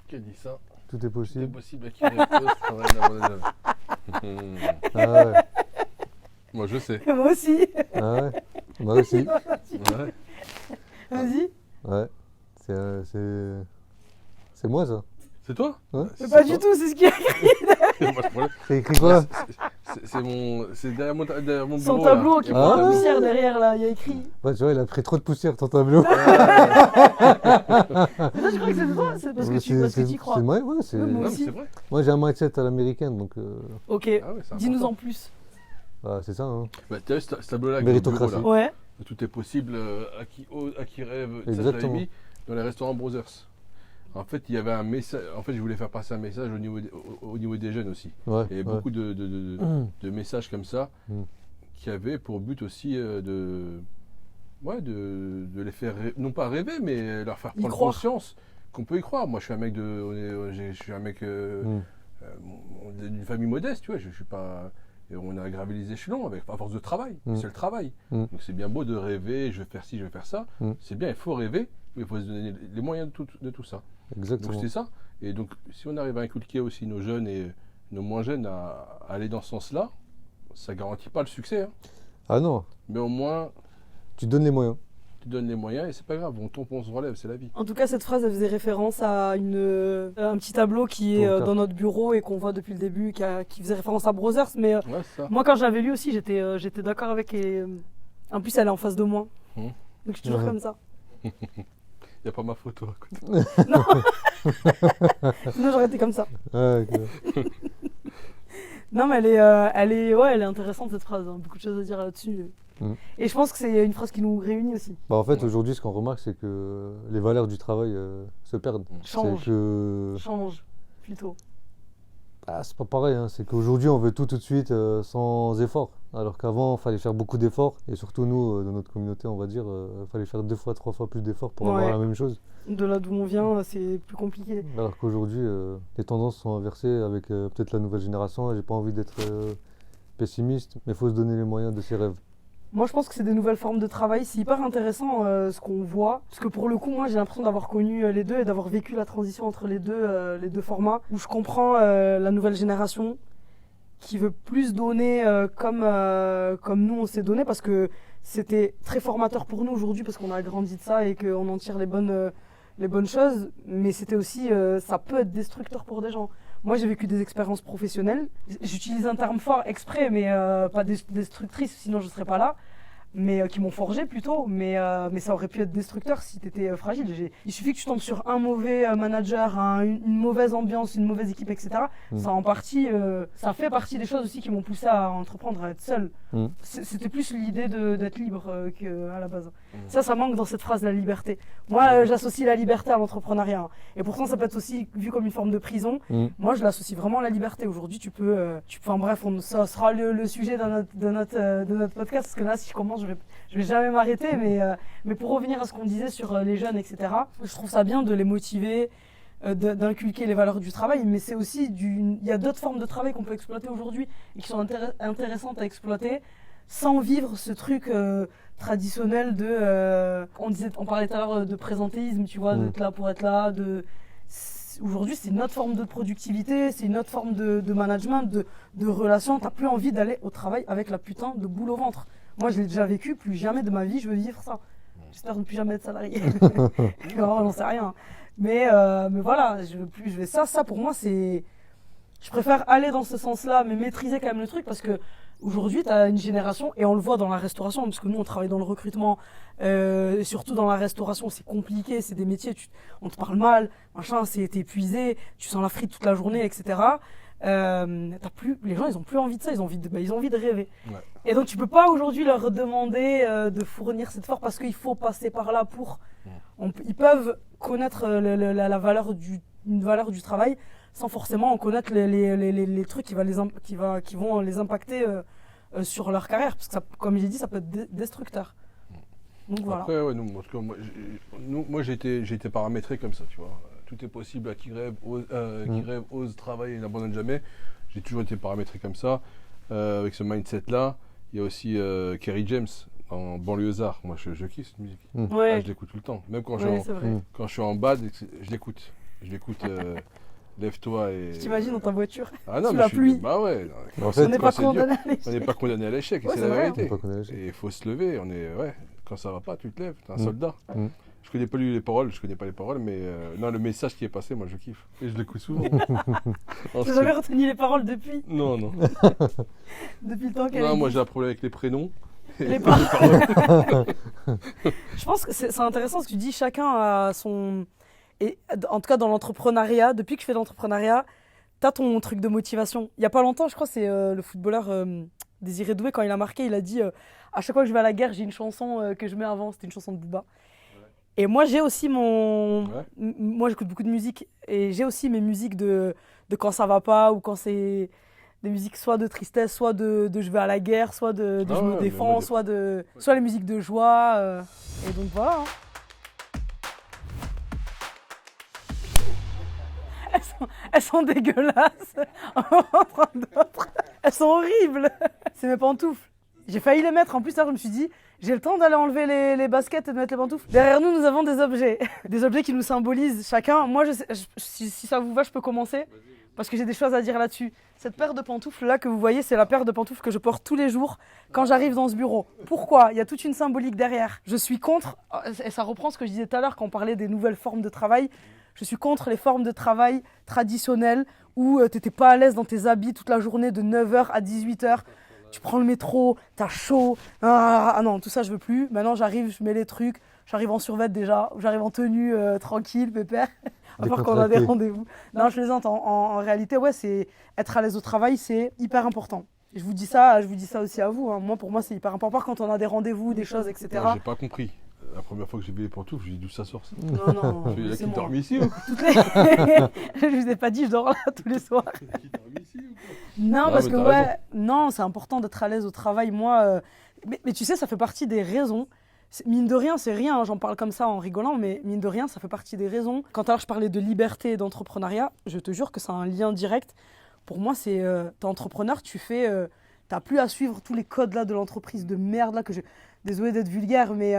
Qui a dit ça? Tout est C'est possible. possible à qui repose sans rien avoir Ah ouais. Moi, je sais. Moi aussi. Ah ouais. Moi aussi. Ouais. Vas-y. Ouais. C'est moi ça. C'est toi? Ouais. Mais pas du tout, c'est ce qu'il y a. C'est écrit quoi? C'est derrière mon bureau. Son là. tableau qui Il y a prend mon la tableau. poussière derrière là, il y a écrit. Ouais, tu vois, il a pris trop de poussière ton tableau. Mais ça, je crois que c'est toi, c'est parce que tu y crois. C'est moi, ouais. Oui, moi Non, mais aussi. c'est vrai. Moi j'ai un mindset à l'américaine, donc Ok, Ah ouais, c'est dis-nous important. en plus. c'est ça. Hein. Bah, tu as vu ce tableau-là avec le bureau, Méritocratie. là. Ouais. Tout est possible à qui rêve. Ça, je l'avais Exactement. mis dans les restaurants Brothers. En fait, il y avait un message. En fait, je voulais faire passer un message au niveau des jeunes aussi. Ouais. Il y avait ouais. beaucoup de messages comme ça Mm. qui avaient pour but aussi de les faire, non pas rêver, mais leur faire Y prendre croire. conscience qu'on peut y croire. Moi, je suis un mec je suis un mec d'une famille modeste, tu vois. Je suis pas. Et on a gravé les échelons à force de travail. Mm. C'est le travail. Mm. Donc c'est bien beau de rêver, je vais faire ci, je vais faire ça. Mm. C'est bien, il faut rêver, mais il faut se donner les moyens de tout ça. Donc Exactement. c'est ça. Et donc si on arrive à inculquer aussi nos jeunes et nos moins jeunes à aller dans ce sens-là, ça garantit pas le succès. Hein. Ah non, Mais au moins, tu donnes les moyens. tu donnes les moyens et c'est pas grave. On tombe, on se relève, c'est la vie. En tout cas, cette phrase, elle faisait référence à un petit tableau qui est Ton dans notre bureau et qu'on voit depuis le début, qui faisait référence à Brothers. Mais Ouais, c'est ça. moi, quand je l'avais lu aussi, j'étais d'accord avec. En plus, elle est en face de moi. Mhm. Donc, je suis toujours Mhm. comme ça. Il n'y a pas ma photo à côté. Sinon, j'aurais été comme ça. Ouais, ok. Non, mais elle est intéressante cette phrase. Hein. Beaucoup de choses à dire là-dessus. Mhm. Et je pense que c'est une phrase qui nous réunit aussi. Bah, en fait, Ouais. aujourd'hui, ce qu'on remarque, c'est que les valeurs du travail se perdent. Change. C'est que. Change, plutôt. C'est pas pareil, hein. C'est qu'aujourd'hui, on veut tout de suite sans effort. Alors qu'avant, il fallait faire beaucoup d'efforts. Et surtout, nous, dans notre communauté, on va dire, il fallait faire 2 fois, 3 fois plus d'efforts pour Ouais. avoir la même chose. De là d'où on vient, c'est plus compliqué. Alors qu'aujourd'hui, les tendances sont inversées avec peut-être la nouvelle génération. J'ai pas envie d'être pessimiste, mais il faut se donner les moyens de ses rêves. Moi, je pense que c'est des nouvelles formes de travail. C'est hyper intéressant ce qu'on voit. Parce que pour le coup, moi, j'ai l'impression d'avoir connu les deux et d'avoir vécu la transition entre les deux formats. Où je comprends la nouvelle génération qui veut plus donner comme nous, on s'est donné. Parce que c'était très formateur pour nous aujourd'hui parce qu'on a grandi de ça et qu'on en tire les bonnes choses. Mais c'était aussi, ça peut être destructeur pour des gens. Moi, j'ai vécu des expériences professionnelles. J'utilise un terme fort exprès, mais pas destructrice, sinon je ne serais pas là. Mais qui m'ont forgé plutôt. Mais ça aurait pu être destructeur si tu étais fragile. Il suffit que tu tombes sur un mauvais manager, une mauvaise ambiance, une mauvaise équipe, etc. Ça fait partie des choses aussi qui m'ont poussé à entreprendre, à être seul. Mm. C'était plus l'idée d'être libre qu'à la base. Ça manque dans cette phrase, la liberté. Moi, j'associe la liberté à l'entrepreneuriat. Hein. Et pourtant, ça peut être aussi vu comme une forme de prison. Mm. Moi, je l'associe vraiment à la liberté. Aujourd'hui, enfin bref, ça sera le sujet de notre podcast. Parce que là, si je commence, je vais jamais m'arrêter. Mais pour revenir à ce qu'on disait sur les jeunes, etc., je trouve ça bien de les motiver, d'inculquer les valeurs du travail. Mais c'est aussi il y a d'autres formes de travail qu'on peut exploiter aujourd'hui et qui sont intéressantes à exploiter sans vivre ce truc traditionnel on parlait tout à l'heure de présentéisme, tu vois, d'être là pour être là. Aujourd'hui, c'est une autre forme de productivité, c'est une autre forme de management, de relation. T'as plus envie d'aller au travail avec la putain de boule au ventre. Moi, je l'ai déjà vécu, plus jamais de ma vie, je veux vivre ça. J'espère ne plus jamais être salarié. Non, j'en sais rien. Mais voilà, je vais ça pour moi, c'est... Je préfère aller dans ce sens-là, mais maîtriser quand même le truc, parce que aujourd'hui, tu as une génération, et on le voit dans la restauration, parce que nous, on travaille dans le recrutement, et surtout dans la restauration, c'est compliqué, c'est des métiers, on te parle mal, machin, t'es épuisé, tu sens la frite toute la journée, etc. Les gens, ils ont plus envie de ça, ils ont envie de rêver. Ouais. Et donc, tu peux pas aujourd'hui leur demander de fournir cet effort parce qu'il faut passer par là pour. Ils peuvent connaître une valeur du travail sans forcément en connaître les trucs qui vont les impacter sur leur carrière. Parce que, ça, comme j'ai dit, ça peut être destructeur. Donc voilà. Après, ouais, nous, en tout cas, moi j'ai été paramétré comme ça, tu vois. Tout est possible à qui rêve, ose, travaille et n'abandonne jamais. J'ai toujours été paramétré comme ça, avec ce mindset-là. Il y a aussi Kerry James en banlieusard. Moi, je kiffe cette musique. Ouais. Je l'écoute tout le temps. Même quand, quand je suis en bad, je l'écoute. Lève-toi et... T'imagines dans ta voiture, ah non, sous mais la pluie. Bah ouais. En fait, On n'est pas condamné à l'échec. On n'est pas condamné à l'échec, Ouais, c'est c'est la vrai, vérité. On n'est pas condamné à l'échec. Et il faut se lever. Quand ça va pas, tu te lèves. T'es un soldat. Mm. Je connais pas lui les paroles, mais non, le message qui est passé, moi je kiffe. Et je l'écoute souvent. T'as jamais retenu les paroles depuis Non. Depuis le temps qu'elle Non, moi existe. j'ai un problème avec les prénoms. Les paroles. Je pense que c'est intéressant ce que tu dis, chacun a son... Et en tout cas dans l'entrepreneuriat, depuis que je fais de l'entrepreneuriat, t'as ton truc de motivation. Il y a pas longtemps, je crois, c'est le footballeur Désiré Doué, quand il a marqué, il a dit à chaque fois que je vais à la guerre, j'ai une chanson que je mets avant, c'était une chanson de Booba. Et moi j'ai aussi moi j'écoute beaucoup de musique, et j'ai aussi mes musiques de quand ça va pas, ou quand c'est des musiques soit de tristesse, soit de je vais à la guerre, soit de je me défends, soit les musiques de joie. Et donc voilà. Hein. Elles sont dégueulasses. Elles sont horribles. C'est mes pantoufles. J'ai failli les mettre. En plus, là, je me suis dit, j'ai le temps d'aller enlever les baskets et de mettre les pantoufles. Derrière nous, nous avons des objets. Des objets qui nous symbolisent chacun. Moi, si ça vous va, je peux commencer. Parce que j'ai des choses à dire là-dessus. Cette paire de pantoufles là que vous voyez, c'est la paire de pantoufles que je porte tous les jours quand j'arrive dans ce bureau. Pourquoi ? Il y a toute une symbolique derrière. Je suis contre, et ça reprend ce que je disais tout à l'heure quand on parlait des nouvelles formes de travail. Je suis contre les formes de travail traditionnelles où tu n'étais pas à l'aise dans tes habits toute la journée de 9h à 18h. Tu prends le métro, t'as chaud. Ah non, tout ça, je veux plus. Maintenant, j'arrive, je mets les trucs. J'arrive en survêt déjà. J'arrive en tenue tranquille, pépère. À part quand on a des rendez-vous. Non, je plaisante. En réalité, ouais, c'est être à l'aise au travail, c'est hyper important. Je vous dis ça aussi à vous. Hein. Moi, pour moi, c'est hyper important quand on a des rendez-vous, des choses, etc. Non, j'ai pas compris. La première fois que j'ai vu les pantoufles, j'ai dit d'où ça sort ça. Non. Il y en a qui moi. dorment ici ou quoi? Je vous ai pas dit, je dors là tous les soirs. Il y en a qui dorment ici ou quoi? Non, parce mais que t'as ouais, raison. non, c'est important d'être à l'aise au travail. Moi, mais tu sais, ça fait partie des raisons. Mine de rien, c'est rien, hein, j'en parle comme ça en rigolant, mais mine de rien, ça fait partie des raisons. Quand alors je parlais de liberté et d'entrepreneuriat, je te jure que c'est un lien direct. Pour moi, c'est t'es entrepreneur, t'as plus à suivre tous les codes là de l'entreprise de merde là que je. Désolée d'être vulgaire, mais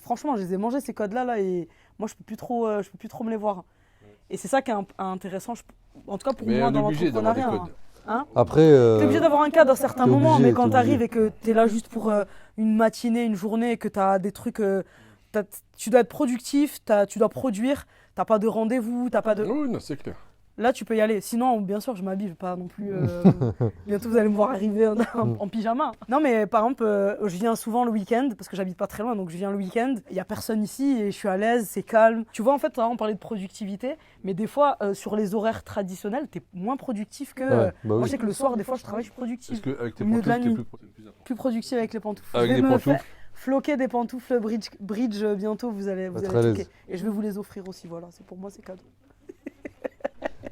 franchement, je les ai mangés ces codes là, et moi je peux plus trop me les voir. Et c'est ça qui est intéressant, en tout cas pour moi dans l'entrepreneuriat. Hein. Après, t'es obligé d'avoir un cadre à certains t'es moments, obligé, mais quand t'es t'arrives obligé. et que t'es là juste pour une matinée, une journée, et que t'as des trucs, tu dois être productif, tu dois produire, t'as pas de rendez-vous, t'as pas de. Oui, non, c'est clair. Là, tu peux y aller. Sinon, bien sûr, je m'habille, je vais pas non plus. Bientôt, vous allez me voir arriver en pyjama. Non, mais par exemple, je viens souvent le week-end parce que j'habite pas très loin, donc je viens le week-end. Il y a personne ici et je suis à l'aise, c'est calme. Tu vois, en fait, on parlait de productivité, mais des fois, sur les horaires traditionnels, t'es moins productif que. Ouais, bah Moi, oui. je sais que le soir, des fois, je travaille, je suis Est-ce productif. qu'avec tes Au milieu de la pantoufles, t'es nuit. plus important? Plus productif avec les pantoufles. Avec Je vais des me pantoufles floquer des pantoufles bridge bientôt, vous allez Être à l'aise. checker. Et je vais vous les offrir aussi, voilà. C'est pour moi, c'est cadeau.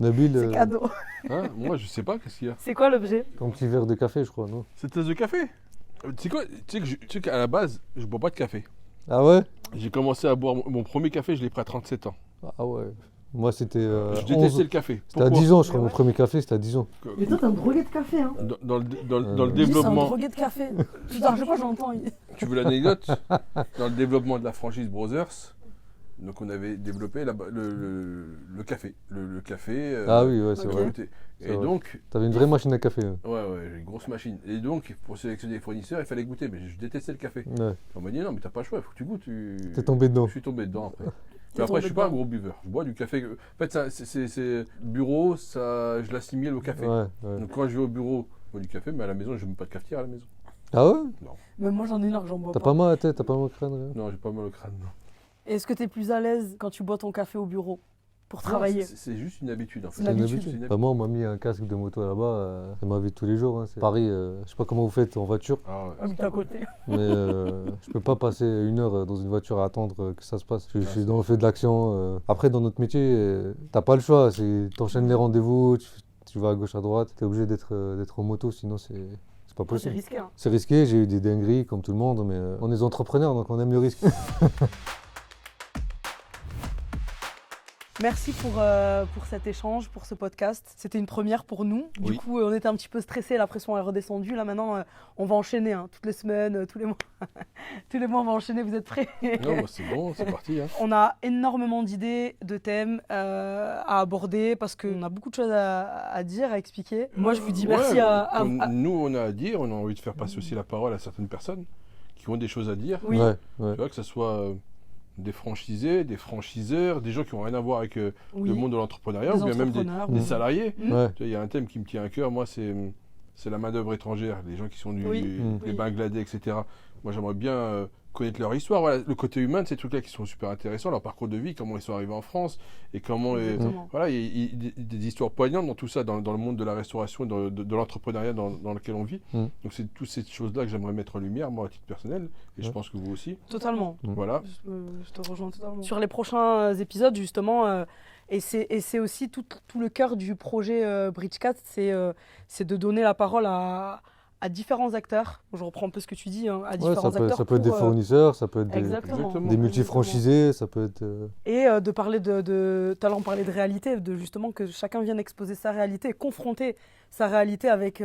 Nabil, C'est cadeau. Hein, moi, je sais pas qu'est-ce qu'il y a. C'est quoi l'objet? ton petit verre de café, je crois, non? Cette tasse de café. Tu sais quoi? Tu sais qu'à la base, je bois pas de café. Ah ouais? J'ai commencé à boire mon premier café, je l'ai pris à 37 ans. Ah ouais. Moi, c'était je 11. détestais le café. C'était à Pourquoi? 10 ans, je crois. Mais Mon ouais. premier café, c'était à 10 ans. Mais toi, t'es un drogué de café, hein. Dans le Lui, c'est un développement, drogué de café. Putain, je sais pas, j'entends. tu veux l'anecdote? Dans le développement de la franchise Brothers, donc on avait développé le café. Le café. Ah oui, ouais, c'est ok. vrai. goûter. C'est Et vrai. donc, T'avais une vraie machine à café. Ouais. ouais, j'ai une grosse machine. Et donc, pour sélectionner les fournisseurs, il fallait goûter. Mais je détestais le café. Ouais. On m'a dit non, mais t'as pas le choix, il faut que tu goûtes. T'es tombé dedans. Je suis tombé dedans après. T'es Mais après, je suis tombé pas un dedans. gros buveur. Je bois du café. En fait, c'est bureau, ça, je l'assimile au café. Ouais, ouais. Donc quand je vais au bureau, je bois du café, mais à la maison, je ne mets pas de cafetière à la maison. Ah ouais? Même moi, j'en ai une heure, j'en bois T'as pas. pas mal à la tête, t'as pas mal au crâne, rien? Non, j'ai pas mal au crâne. Non. Est-ce que t'es plus à l'aise quand tu bois ton café au bureau? pour travailler. C'est juste une habitude en fait. C'est une habitude. C'est une Bah, moi, on m'a mis un casque de moto là-bas, c'est ma vie de tous les jours. Hein. C'est Paris, je sais pas comment vous faites en voiture, Ah ouais. Habite à côté. mais je peux pas passer 1 heure dans une voiture à attendre que ça se passe. Je suis dans le feu de l'action. Après, dans notre métier, t'as pas le choix. T'enchaînes les rendez-vous, tu vas à gauche, à droite. T'es obligé d'être en moto, sinon c'est pas C'est possible. risqué. Hein. C'est risqué, j'ai eu des dingueries comme tout le monde, mais on est entrepreneurs, donc on aime le risque. Merci pour cet échange, pour ce podcast. C'était une première pour nous. Du Oui. coup, on était un petit peu stressés, la pression est redescendue. Là, maintenant, on va enchaîner hein, toutes les semaines, tous les mois. Tous les mois, on va enchaîner. Vous êtes prêts? Non, bah, c'est bon, c'est parti. Hein. On a énormément d'idées, de thèmes à aborder parce qu'on a beaucoup de choses à dire, à expliquer. Moi, je vous dis merci Ouais, à... Nous, on a à dire, on a envie de faire passer aussi la parole à certaines personnes qui ont des choses à dire. Oui. Ouais. Tu vois, que ce soit des franchisés, des franchiseurs, des gens qui n'ont rien à voir avec Oui. le monde de l'entrepreneuriat, Des ou bien même entrepreneurs. des salariés. Ouais. Tu vois, il y a un thème qui me tient à cœur, moi, c'est la main-d'œuvre étrangère, les gens qui sont Oui. des Oui. Bangladais, etc. Moi, j'aimerais bien connaître leur histoire. Voilà, le côté humain de ces trucs-là qui sont super intéressants, leur parcours de vie, comment ils sont arrivés en France, et comment. Exactement. Voilà, il y a des histoires poignantes dans tout ça, dans le monde de la restauration, de l'entrepreneuriat dans lequel on vit. Mm. Donc, c'est toutes ces choses-là que j'aimerais mettre en lumière, moi, à titre personnel, et je Ouais. pense que vous aussi. Totalement. Voilà. Je te rejoins totalement. Sur les prochains épisodes, justement, et c'est aussi tout le cœur du projet Bridge4, c'est de donner la parole à différents acteurs. Je reprends un peu ce que tu dis, hein, à Ouais, différents acteurs. ça peut être des pour, fournisseurs, ça peut être Exactement. des multifranchisés, ça peut être... Et de parler tout à l'heure on parlait de réalité, de justement que chacun vienne exposer sa réalité et confronter sa réalité avec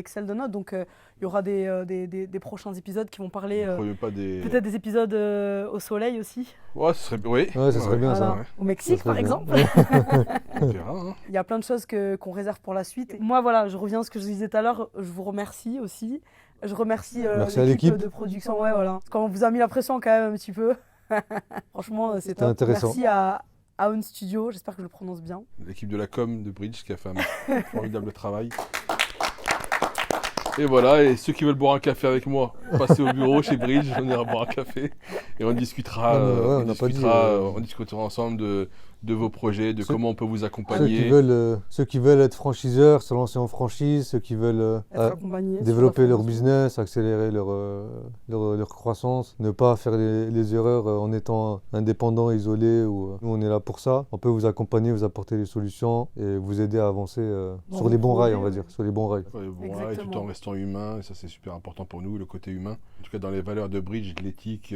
celle de notre. Donc il y aura des prochains épisodes qui vont parler, Vous ne pas des. peut-être des épisodes au soleil aussi, Ouais, ce serait. Oui. Ouais, ça serait bien ça. Voilà. Au Mexique Ça par serait bien. exemple. On verra. Hein. Il y a plein de choses qu'on réserve pour la suite. Et moi voilà, je reviens à ce que je disais tout à l'heure, je vous remercie aussi. Je remercie Merci à l'équipe de production. Ouais, voilà. Parce qu'on vous a mis la pression quand même un petit peu. Franchement, c'est C'était top. intéressant. Merci à Own Studio, j'espère que je le prononce bien. L'équipe de la com de Bridge qui a fait un formidable travail. Et voilà, et ceux qui veulent boire un café avec moi, passez au bureau chez Bridge, on ira boire un café et on discutera, Non, mais ouais, on n'a pas dit, on discutera ensemble de vos projets, de Ceux- comment on peut vous Ceux accompagner. qui veulent être franchiseurs, se lancer en franchise, ceux qui veulent Être accompagné. sur développer la leur formation. business, accélérer leur croissance, ne pas faire les erreurs en étant indépendant, isolé. Nous, on est là pour ça. On peut vous accompagner, vous apporter des solutions et vous aider à avancer Dans sur vos les bons projets, rails, on va ouais. dire, sur les bons rails. Ouais, bon, Exactement. ouais, tout en restant humain, et ça c'est super important pour nous, le côté humain. En tout cas, dans les valeurs de Bridge, l'éthique,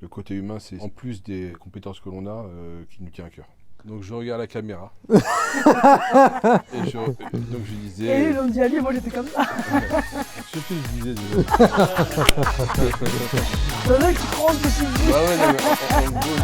le côté humain, c'est en plus des compétences que l'on a qui nous tient à cœur. Donc je regarde la caméra. Donc je Et disais. lui, on dit Ali, moi j'étais comme ça. Je sais plus, je disais. désolé. Il y en a qui croient que je suis Bah ouais, non, mais en gros,